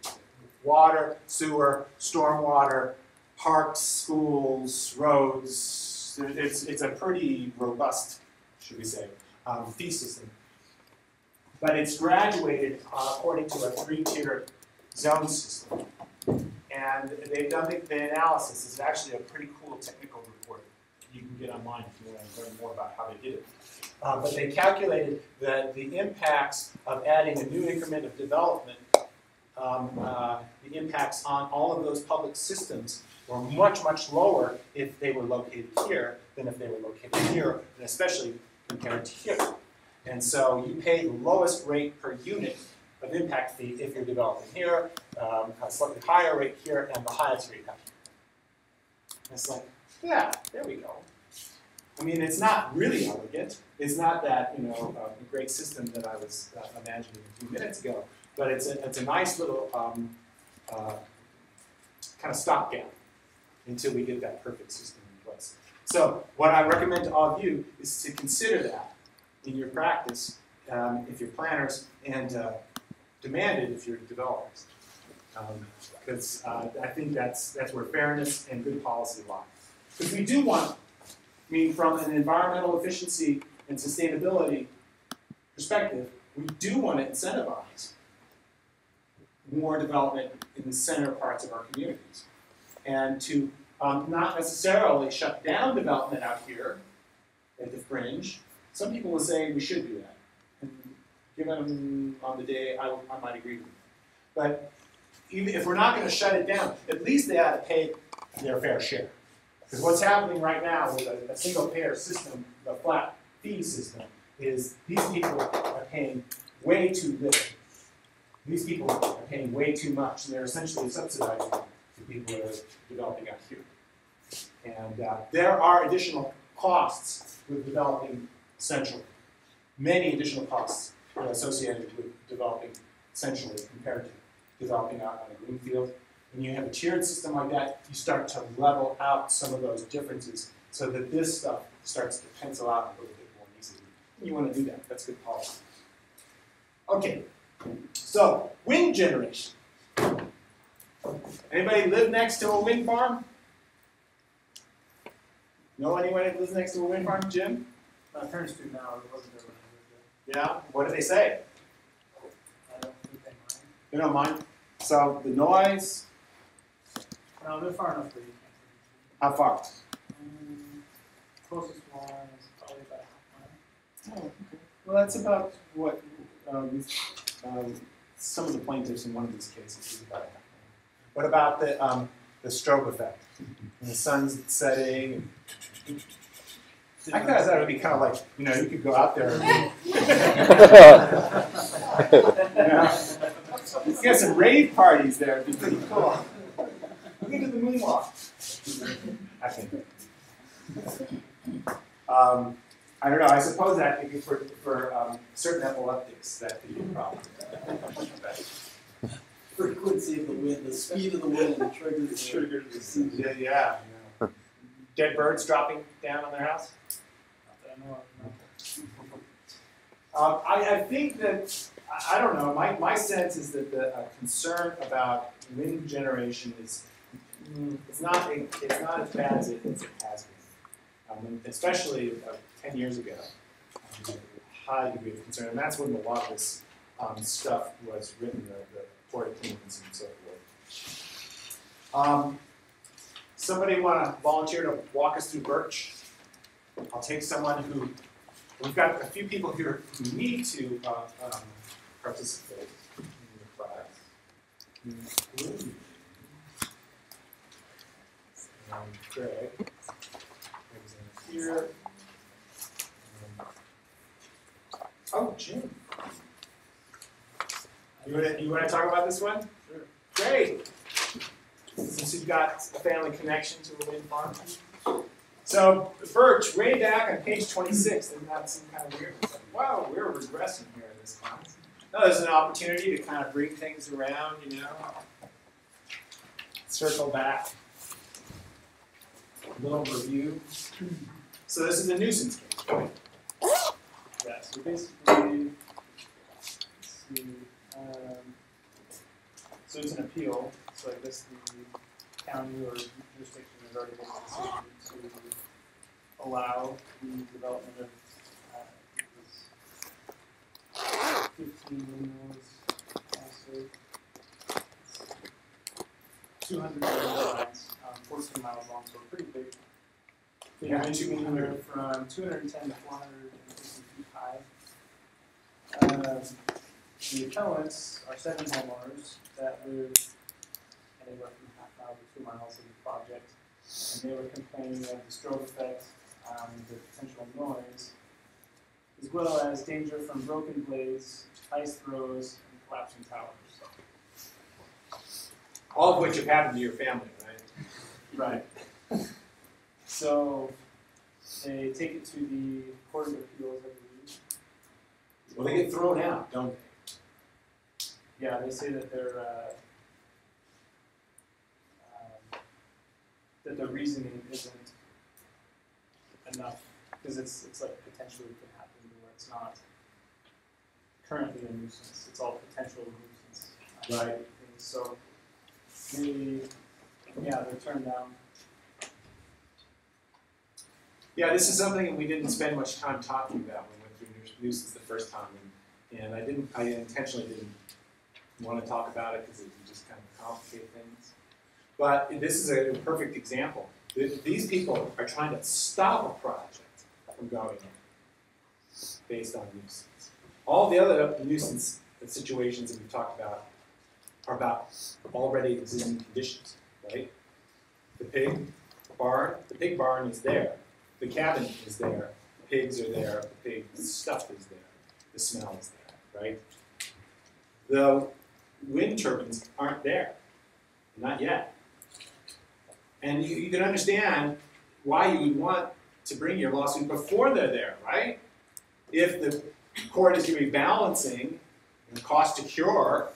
Water, sewer, stormwater, parks, schools, roads. It's a pretty robust, should we say, fee system. But it's graduated according to a three-tiered zone system. And they've done the analysis. It's actually a pretty cool technical report you can get online if you want to learn more about how they did it. But they calculated that the impacts of adding a new increment of development, the impacts on all of those public systems were much, much lower if they were located here than if they were located here, and especially compared to here. And so you pay the lowest rate per unit of impact fee if you're developing here, a slightly higher rate here, and the highest rate out here. And it's like, yeah, there we go. I mean, it's not really elegant. It's not that, you know, a great system that I was imagining a few minutes ago, but it's a nice little kind of stopgap until we get that perfect system in place. So what I recommend to all of you is to consider that in your practice if you're planners, and demand it if you're developers. Because I think that's where fairness and good policy lie. Because we do want, I mean, from an environmental efficiency and sustainability perspective, we do want to incentivize more development in the center parts of our communities. And to not necessarily shut down development out here at the fringe. Some people will say we should do that. And given on the day, I might agree with them. But even if we're not going to shut it down, at least they ought to pay their fair share. Because what's happening right now with a single payer system, the flat fee system, is these people are paying way too little. These people are paying way too much, and they're essentially subsidizing the people that are developing out here. And there are additional costs with developing centrally. Many additional costs are associated with developing centrally compared to developing out on a greenfield. When you have a tiered system like that, you start to level out some of those differences so that this stuff starts to pencil out a little bit more easily. You want to do that. That's good policy. Okay, so wind generation. Anybody live next to a wind farm? Know anyone that lives next to a wind farm? Jim? My parents do now, it wasn't there when I lived Yeah? What do they say? there. I don't think they mind. They don't mind. So the noise, No, they're far enough that you can't how far? hear them. Closest one is probably about a half mile. Oh, okay. Well, that's about what some of the plaintiffs in one of these cases is about. What about the strobe effect? When the sun's setting. I thought that would be kind of like, you know, you could go out there and you got some rave parties there. It'd be pretty cool. Look into the moonwalk. I think. I don't know. I suppose that could be for certain epileptics that could be a problem. Frequency of the wind, the speed of the wind triggers the Yeah. Dead birds dropping down on their house. Not that I know of, no. I think that I don't know. My sense is that the concern about wind generation is it's not as bad as it has been, especially 10 years ago. A high degree of concern, and that's when a lot of this stuff was written, the Port of Cleans and so forth. Somebody want to volunteer to walk us through Birch? I'll take someone who. We've got a few people here who need to participate in the class. Greg. Greg's in here. Oh, Jim. You want to talk about this one? Sure. Great. Since you've got a family connection to a wind farm. So, Birch, way back on page 26, and that seemed kind of weird. It's like, wow, we're regressing here in this class. No, there's an opportunity to kind of bring things around, you know. Circle back. A little review. So this is a nuisance case, right? Yeah, so basically, let's see, so it's an appeal, so I guess the county or jurisdiction has already made a decision to allow the development of, it was 15 windmills, also 200 lines, 14 miles long, so pretty big. Yeah, They 200. range from 210 to 450 feet high. The appellants are 7 homeowners that live anywhere from a half mile to 2 miles of the project, and they were complaining of the strobe effect, the potential noise, as well as danger from broken blades, ice throws, and collapsing towers. All of which have happened to your family, right? Right. So they take it to the Court of Appeals, I believe. Well, they get thrown out, don't they? Yeah, they say that they're that the reasoning isn't enough because it's like potentially could happen to where it's not currently a nuisance. It's all potential nuisance. Right. Things. So they're turned down. Yeah, this is something we didn't spend much time talking about when we went through nuisance the first time. And I intentionally didn't want to talk about it because it would just kind of complicate things. But this is a perfect example. These people are trying to stop a project from going in based on nuisance. All the other nuisance situations that we've talked about are about already existing conditions, right? The pig barn is there. The cabin is there. The pigs are there. The pig stuff is there. The smell is there, right? The wind turbines aren't there, not yet. And you can understand why you would want to bring your lawsuit before they're there, right? If the court is going to be balancing the cost to cure,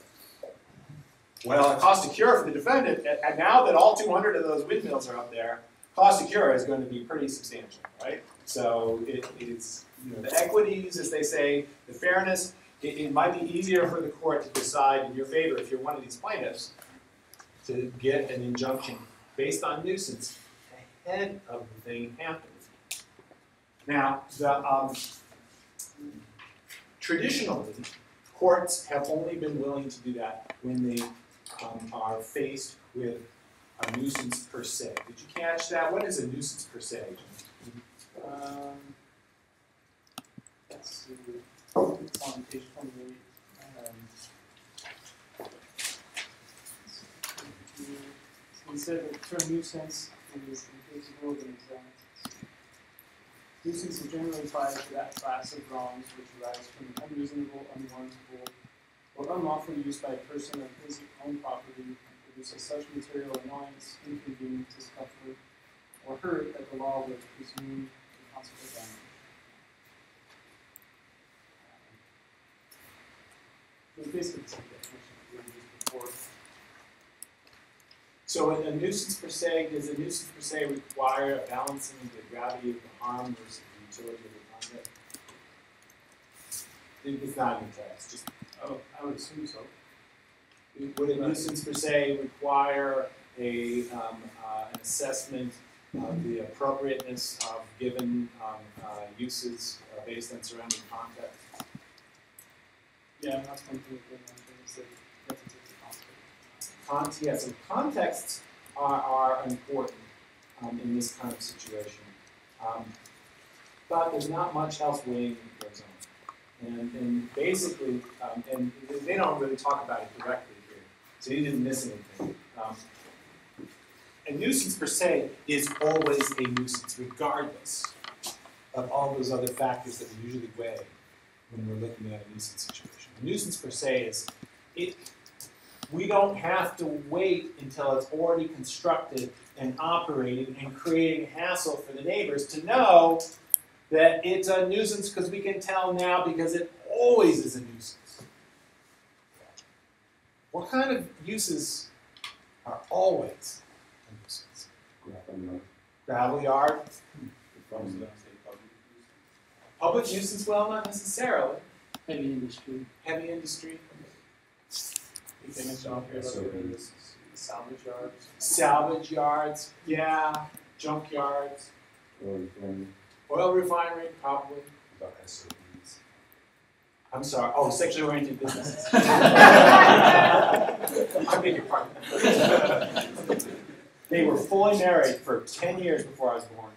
well, the cost to cure for the defendant, and now that all 200 of those windmills are up there, cost to cure is going to be pretty substantial, right? So it's, the equities, as they say, the fairness, it might be easier for the court to decide in your favor if you're one of these plaintiffs to get an injunction based on nuisance ahead of the thing happening. Now, traditionally, courts have only been willing to do that when they are faced with a nuisance per se. Did you catch that? What is a nuisance per se? Let's see. It's on page 28. He said the term nuisance is in case of organs. Nuisance is generally applied to that class of wrongs which arise from an unreasonable, unwarrantable, or unlawful use by a person of his own property and produces such material annoyance, inconvenience, discomfort, or hurt that the law would presume the consequent damage. It was basically the same definition that we used before. So a nuisance per se, does a nuisance per se require a balancing of the gravity of the harm versus the utility of the conduct? It's not in the text, just, I would assume so. would a nuisance per se require an assessment of the appropriateness of given uses based on surrounding context? Yeah, that's one thing that is that you have to take the context. Yes, and contexts are important in this kind of situation. But there's not much else weighing that goes on. And basically, and they don't really talk about it directly here, so you didn't miss anything. A nuisance per se is always a nuisance, regardless of all those other factors that we usually weigh when we're looking at a nuisance situation. A nuisance per se is, we don't have to wait until it's already constructed and operating and creating hassle for the neighbors to know that it's a nuisance, because we can tell now because it always is a nuisance. What kind of uses are always a nuisance? Gravel yard. Public nuisance, well, not necessarily. Heavy industry. Heavy industry. They mentioned off here about the salvage yards. Salvage yards, yeah. Junk yards. Oil refinery, probably. About SOBs. I'm sorry. Oh, sexually oriented businesses. I beg your pardon. They were fully married for 10 years before I was born.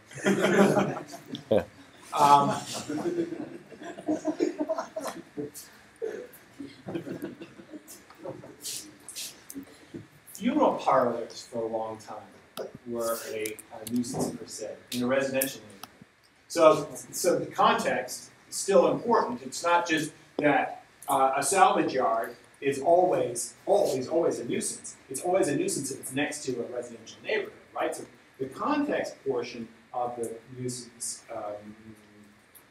Funeral parlors for a long time were a nuisance per se in a residential area. So the context is still important. It's not just that a salvage yard is always a nuisance. It's always a nuisance if it's next to a residential neighborhood, right? So the context portion of the nuisance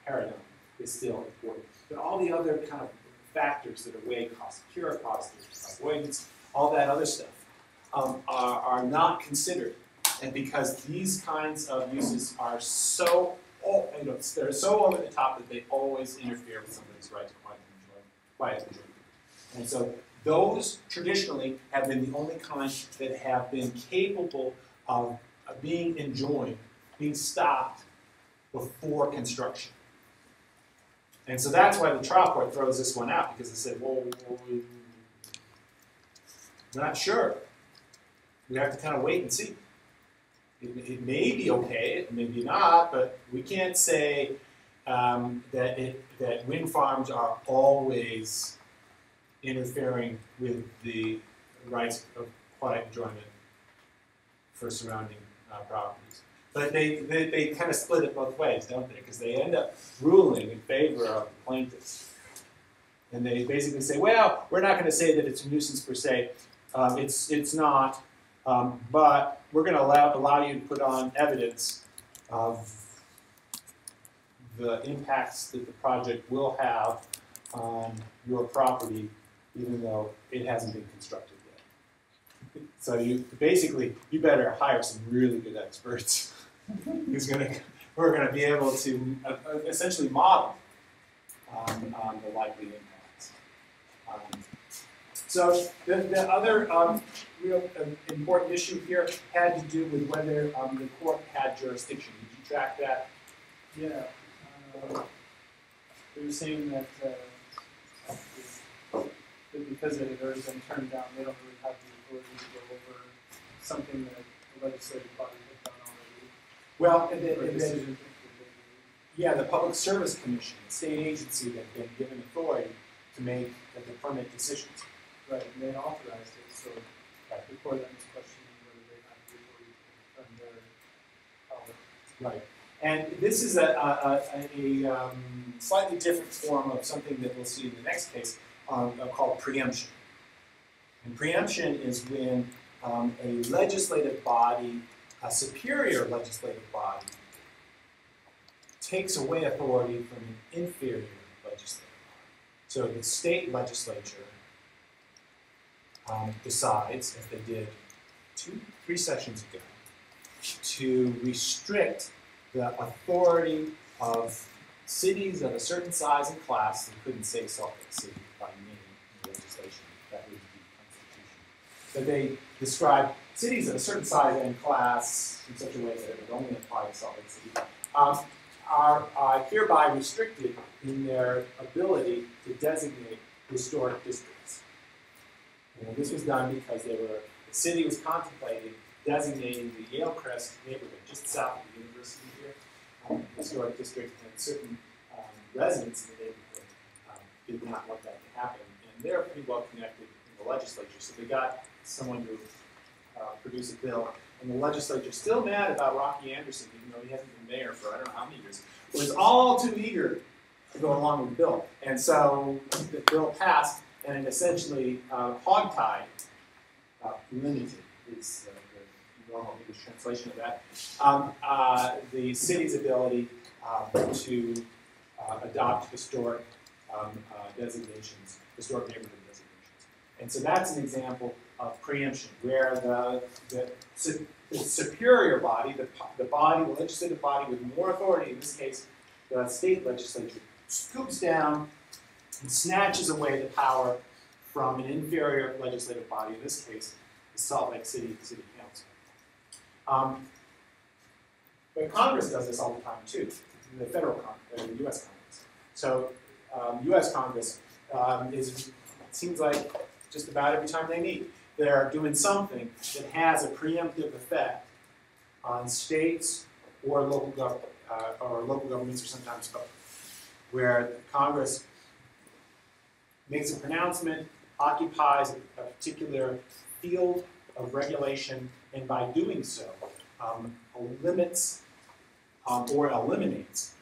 paradigm is still important. But all the other kind of factors that are weighed, cost of cure, cost of avoidance, all that other stuff, are not considered. And because these kinds of uses are so, they're so over the top that they always interfere with somebody's right to quiet enjoyment. And so those traditionally have been the only kinds that have been capable of being enjoined, being stopped before construction. And so that's why the trial court throws this one out, because they say, well, we're not sure. We have to kind of wait and see. It may be okay, it may be not, but we can't say that wind farms are always interfering with the rights of quiet enjoyment for surrounding properties. But they kind of split it both ways, don't they? Because they end up ruling in favor of the plaintiffs. And they basically say, well, we're not going to say that it's a nuisance per se. It's not. But we're going to allow you to put on evidence of the impacts that the project will have on your property, even though it hasn't been constructed yet. So you better hire some really good experts who are going to be able to essentially model the likely impacts. So the other real important issue here had to do with whether the court had jurisdiction. Did you track that? Yeah. They were saying that because it had already been turned down, they don't really have the authority to go over something that the legislative body had done already. Well, the Public Service Commission, the state agency that had been given authority to make the permit decisions. Right, and they authorized it, so before that was questioning whether they had the authority to turn their power. Right. And this is a slightly different form of something that we'll see in the next case called preemption. And preemption is when a legislative body, a superior legislative body, takes away authority from an inferior legislative body. So the state legislature decides, as they did 3 sessions ago, to restrict the authority of cities of a certain size and class. They couldn't say Salt Lake City by name in the legislation, that would be constitutional. But they describe cities of a certain size and class in such a way that it would only apply to Salt Lake City, are hereby restricted in their ability to designate historic districts. And this was done because the city was contemplating designating the Yale Crest neighborhood just south of the university here, historic district, and certain residents in the neighborhood did not want that to happen. And they're pretty well connected in the legislature, so they got someone to produce a bill. And the legislature's still mad about Rocky Anderson, even though he hasn't been mayor for I don't know how many years. But was all too eager to go along with the bill. And so the bill passed, and it essentially hogtied, limited is the normal English translation of that, the city's ability to adopt historic designations, historic neighborhood designations. And so that's an example of preemption, where the superior body, the legislative body with more authority, in this case, the state legislature, scoops down and snatches away the power from an inferior legislative body, in this case, the Salt Lake City Council. But Congress does this all the time too, the federal Congress, the U.S. Congress. So U.S. Congress it seems like just about every time they meet, they're doing something that has a preemptive effect on states or local governments, or sometimes both, where Congress makes a pronouncement, occupies a particular field of regulation, and by doing so, limits or eliminates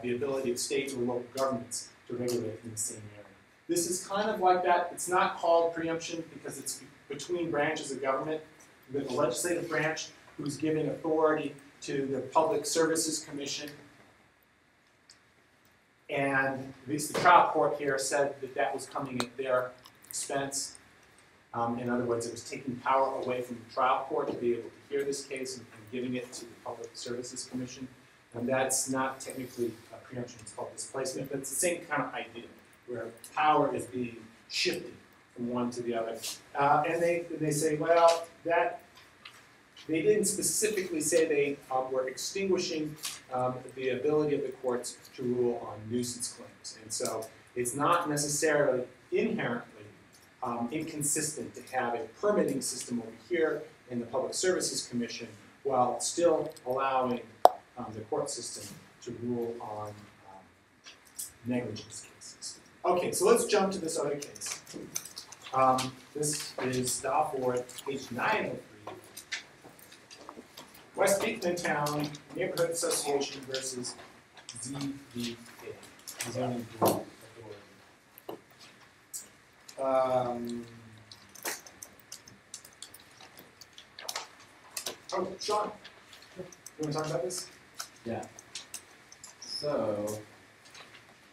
the ability of states or local governments to regulate in the same area. This is kind of like that. It's not called preemption because it's between branches of government. We've got the legislative branch who's giving authority to the Public Services Commission. And at least the trial court here said that that was coming at their expense. In other words, it was taking power away from the trial court to be able to hear this case and giving it to the Public Services Commission. And that's not technically a preemption, it's called displacement, but it's the same kind of idea, where power is being shifted from one to the other. And they say, well, they didn't specifically say they were extinguishing the ability of the courts to rule on nuisance claims. And so it's not necessarily inherently inconsistent to have a permitting system over here in the Public Services Commission while still allowing the court system to rule on negligence cases. Okay, so let's jump to this other case. This is Dalford, page 903. West Beekman Town Neighborhood Association versus ZBA, Zoning Board Authority. Oh, Sean, you want to talk about this? Yeah. So,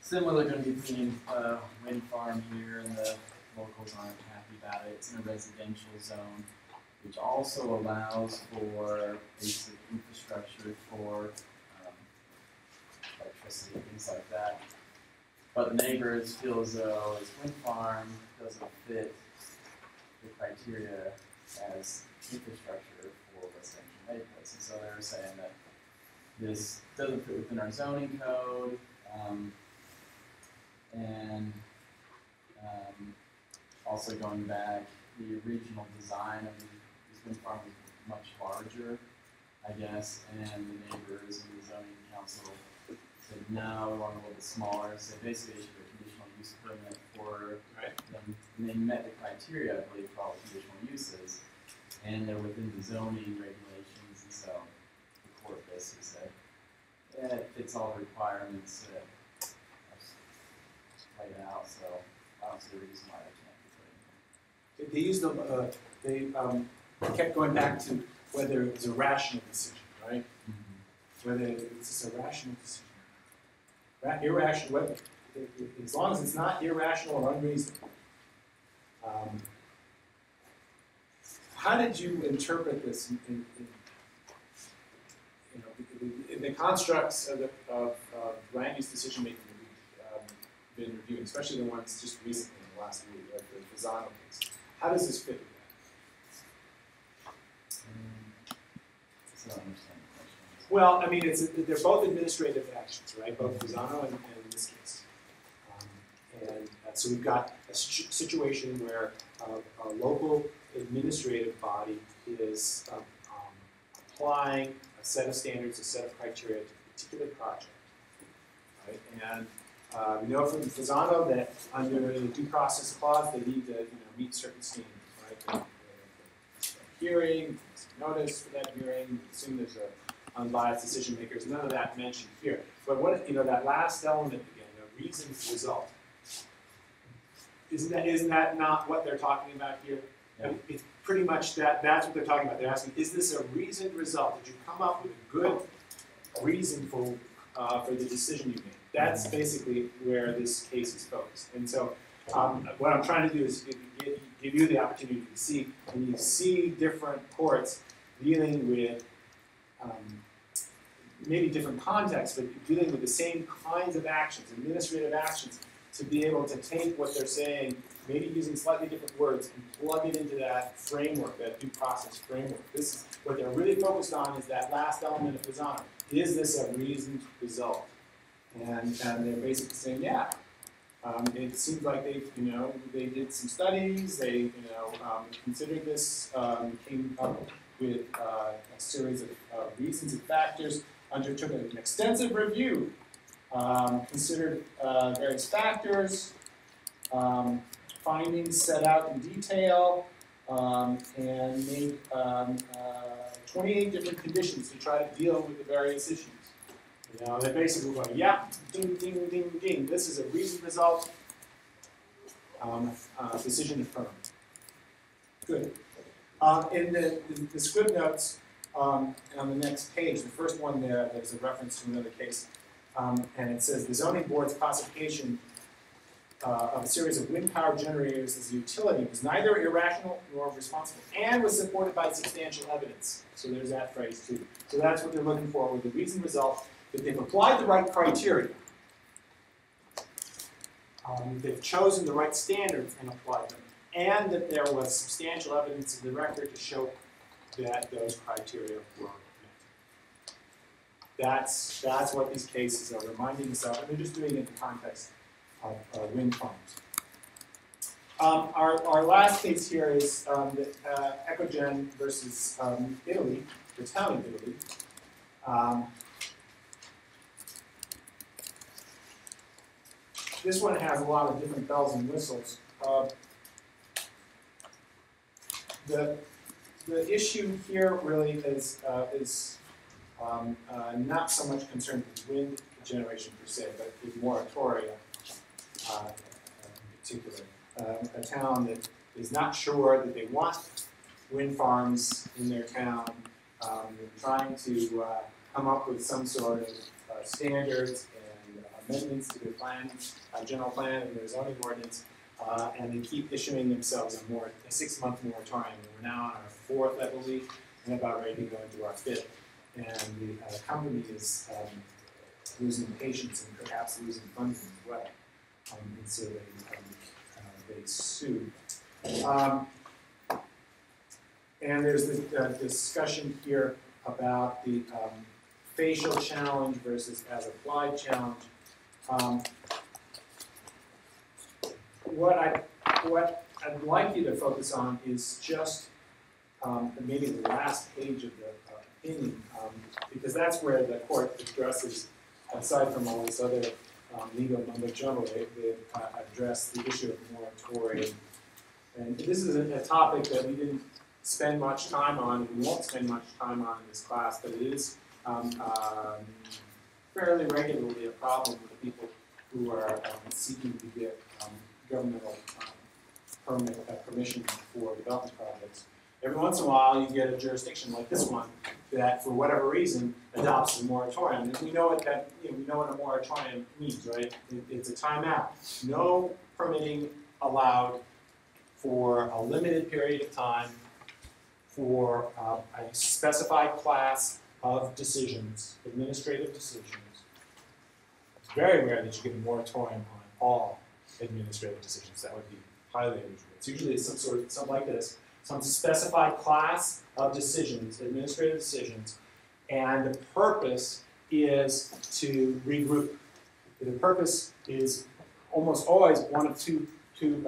similar going to be between wind farm here, and the locals aren't happy about it. It's in a residential zone, which also allows for basic infrastructure for electricity, things like that. But the neighbors feel as though this wind farm doesn't fit the criteria as infrastructure for residential neighborhoods. And so they're saying that this doesn't fit within our zoning code, and also going back, the original design of this wind farm was much larger, I guess, and the neighbors and the zoning council said, no, we want a little bit smaller. So they basically issued a conditional use permit for them, and they met the criteria, I believe, for all the conditional uses, and they're within the zoning regulations, and so the court basically said, yeah, it fits all the requirements that I've laid out, so I don't see a reason why they can't be put in. They used they kept going back to whether it was a rational decision, right? Mm-hmm. Whether it's a rational decision. Irrational, whether, as long as it's not irrational or unreasonable. How did you interpret this in the constructs of land use decision making that we've been reviewing, especially the ones just recently in the last week, like the Fasano case? How does this fit with that? I don't understand the question. Well, I mean, they're both administrative actions, right? Both Fasano and in this case. So we've got a situation where a local administrative body is applying a set of standards, a set of criteria to a particular project, right? And we know from Fasano that under the due process clause, they need to meet certain standards, right? Hearing, notice for that hearing, assume there's a unbiased decision makers, none of that mentioned here. But what, that last element again, the reasoned result, isn't that not what they're talking about here? Yeah. It's pretty much that's what they're talking about. They're asking, is this a reasoned result? Did you come up with a good reason for the decision you made? That's basically where this case is focused. And so what I'm trying to do is give you the opportunity to see, when you see different courts dealing with maybe different contexts, but dealing with the same kinds of actions, administrative actions, to be able to take what they're saying, maybe using slightly different words, and plug it into that framework, that due process framework. This is what they're really focused on, is that last element of Fasano. Is this a reasoned result? And they're basically saying, yeah. It seems like they did some studies, they considered this, came up with a series of reasons and factors, undertook an extensive review, considered various factors, findings set out in detail, and made 28 different conditions to try to deal with the various issues. They're basically going, yeah, ding, ding, ding, ding. This is a reasoned result. Decision affirmed. Good. In the script notes on the next page, the first one there's a reference to another case, and it says the zoning board's classification of a series of wind power generators as a utility was neither irrational nor responsible, and was supported by substantial evidence. So there's that phrase too. So that's what they're looking for with the reasoned result, that they've applied the right criteria. They've chosen the right standards and applied them, and that there was substantial evidence in the record to show that those criteria were met. That's what these cases are reminding us of, and they're just doing it in the context of wind farms. Our last case here is the Ecogen versus Italy, the town of Italy. This one has a lot of different bells and whistles. The issue here really is not so much concerned with wind generation per se, but with moratoria in particular. A town that is not sure that they want wind farms in their town, trying to come up with some sort of standards and amendments to their plan, general plan and their zoning ordinance, and they keep issuing themselves a 6-month moratorium. And we're now on our 4th, I believe, and about ready to go into our 5th. And the company is losing patience and perhaps losing funding as well. And so they sue. And there's the discussion here about the facial challenge versus as applied challenge. What I'd like you to focus on is just maybe the last page of the opinion, because that's where the court addresses, aside from all this other legal mumbo jumbo, they address the issue of moratorium. And this is a topic that we didn't spend much time on, and we won't spend much time on in this class, but it is fairly regularly a problem with people who are seeking to get governmental permission for development projects. Every once in a while, you get a jurisdiction like this one that, for whatever reason, adopts a moratorium. And we know what that, we know what a moratorium means, right? It's a timeout. No permitting allowed for a limited period of time for a specified class of decisions, administrative decisions. It's very rare that you get a moratorium on all administrative decisions. That would be highly unusual. It's usually something like this. Some specified class of decisions, administrative decisions, and the purpose is to regroup. The purpose is almost always one of two reasons.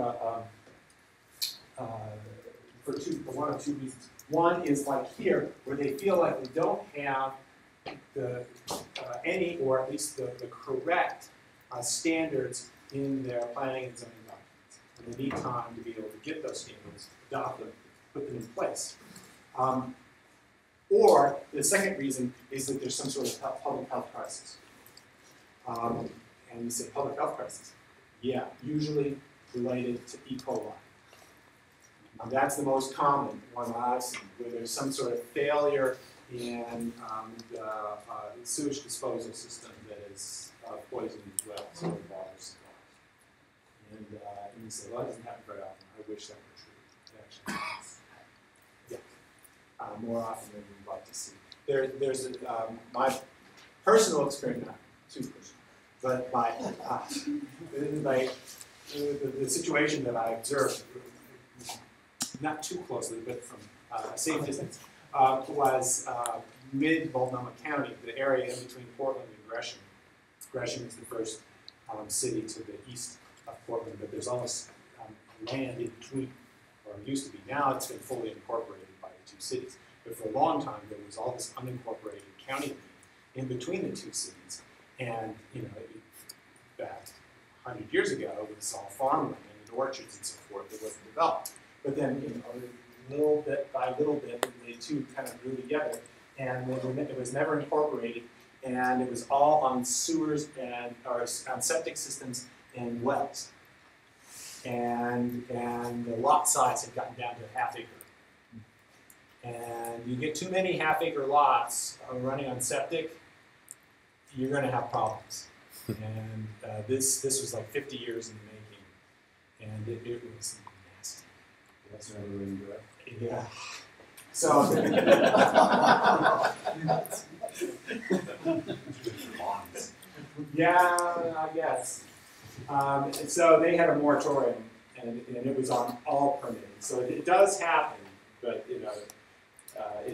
One is like here, where they feel like they don't have any, or at least the correct standards in their planning and zoning documents. And they need time to be able to get those standards, adopt them, put them in place. Or the second reason is that there's some sort of public health crisis. And you say public health crisis. Yeah, usually related to E. coli. That's the most common one I've seen, where there's some sort of failure in the sewage disposal system that is poisoning wells or water supplies. And you say, well, that doesn't happen very often. I wish that were true. It actually happens. More often than we'd like to see. There's my personal experience, not too personal, but the situation that I observed, not too closely, but from a safe distance, was mid-Multnomah County, the area in between Portland and Gresham. Gresham is the first city to the east of Portland, but there's all this land in between, or it used to be. Now it's been fully incorporated by the two cities. But for a long time, there was all this unincorporated county land in between the two cities. And, back 100 years ago, it was all farmland and orchards and so forth that wasn't developed. But then, little bit by little bit, the two kind of grew together, and it was never incorporated, and it was all on sewers or on septic systems and wells. And the lot size had gotten down to a half acre. And you get too many half-acre lots running on septic, you're going to have problems. And this was like 50 years in the making, and it was nasty. That's never really good. Yeah. So. Yeah, I guess. And so they had a moratorium, and it was on all permitting. So it does happen, but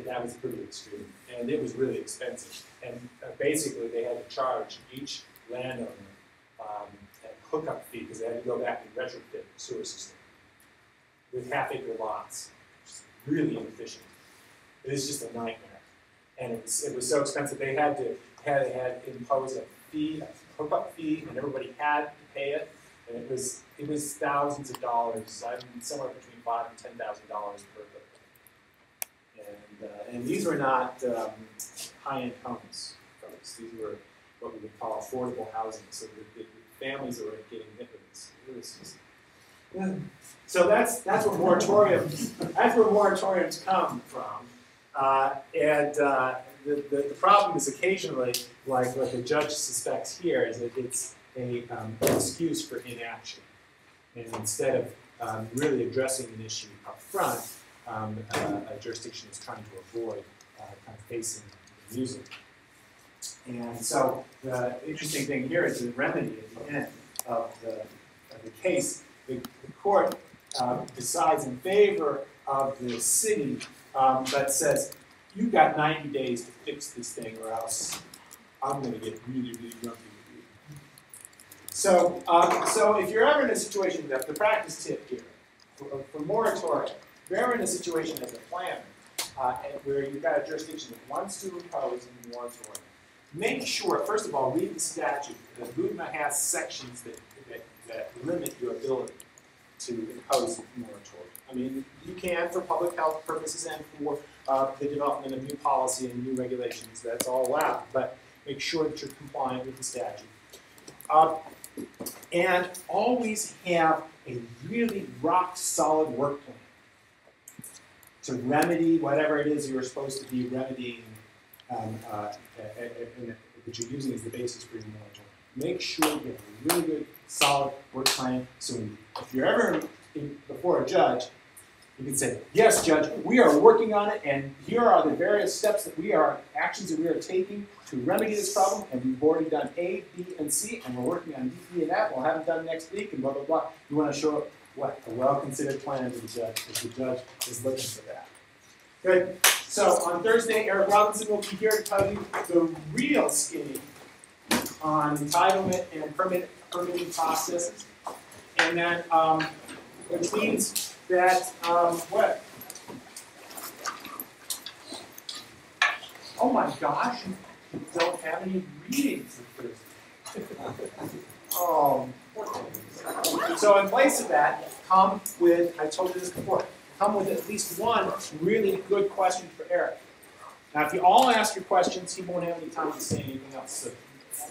that was pretty extreme, and it was really expensive. And basically, they had to charge each landowner a hookup fee because they had to go back and retrofit the sewer system with half-acre lots. Really inefficient. It was just a nightmare, and it was so expensive. They had imposed a fee, a hookup fee, and everybody had to pay it. And it was thousands of dollars. I mean, somewhere between $5,000 and $10,000 per hookup. And these were not high-end homes, folks. These were what we would call affordable housing. So the families that were getting hit with this. It was just, yeah. So that's where moratoriums come from. The problem is occasionally, like what the judge suspects here, is that it's an excuse for inaction. And instead of really addressing an issue up front, a jurisdiction is trying to avoid kind of facing the music. And so the interesting thing here is the remedy at the end of the case. The court decides in favor of the city, but says, you've got 90 days to fix this thing or else I'm going to get really, really grumpy with you. So, if you're ever in a situation, the practice tip here, for moratorium, if you're ever in a situation as a planner where you've got a jurisdiction that wants to impose a moratorium, make sure, first of all, read the statute. The LUDMA has sections that limit your ability to impose a moratorium. I mean, you can for public health purposes and for the development of new policy and new regulations. That's all allowed, but make sure that you're compliant with the statute. And always have a really rock-solid work plan to remedy whatever it is you're supposed to be remedying that you're using as the basis for your moratorium. Make sure you have a really good, solid work plan, so if you're ever before a judge, you can say, yes, judge, we are working on it, and here are the various steps actions that we are taking to remedy this problem, and we've already done A, B, and C, and we're working on D, E, and F, we'll have it done next week, and blah, blah, blah. You want to show what? A well-considered plan to the judge, because the judge is looking for that. Good. So on Thursday, Eric Robinson will be here to tell you the real skinny on entitlement and permitting processes. And then, which means that, what? Oh my gosh, you don't have any readings for Thursday. Oh. So in place of that, come with, I told you this before, come with at least one really good question for Eric. Now, if you all ask your questions, he won't have any time to say anything else. So,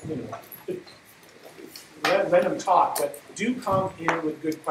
you know, let him talk, but do come in with good questions.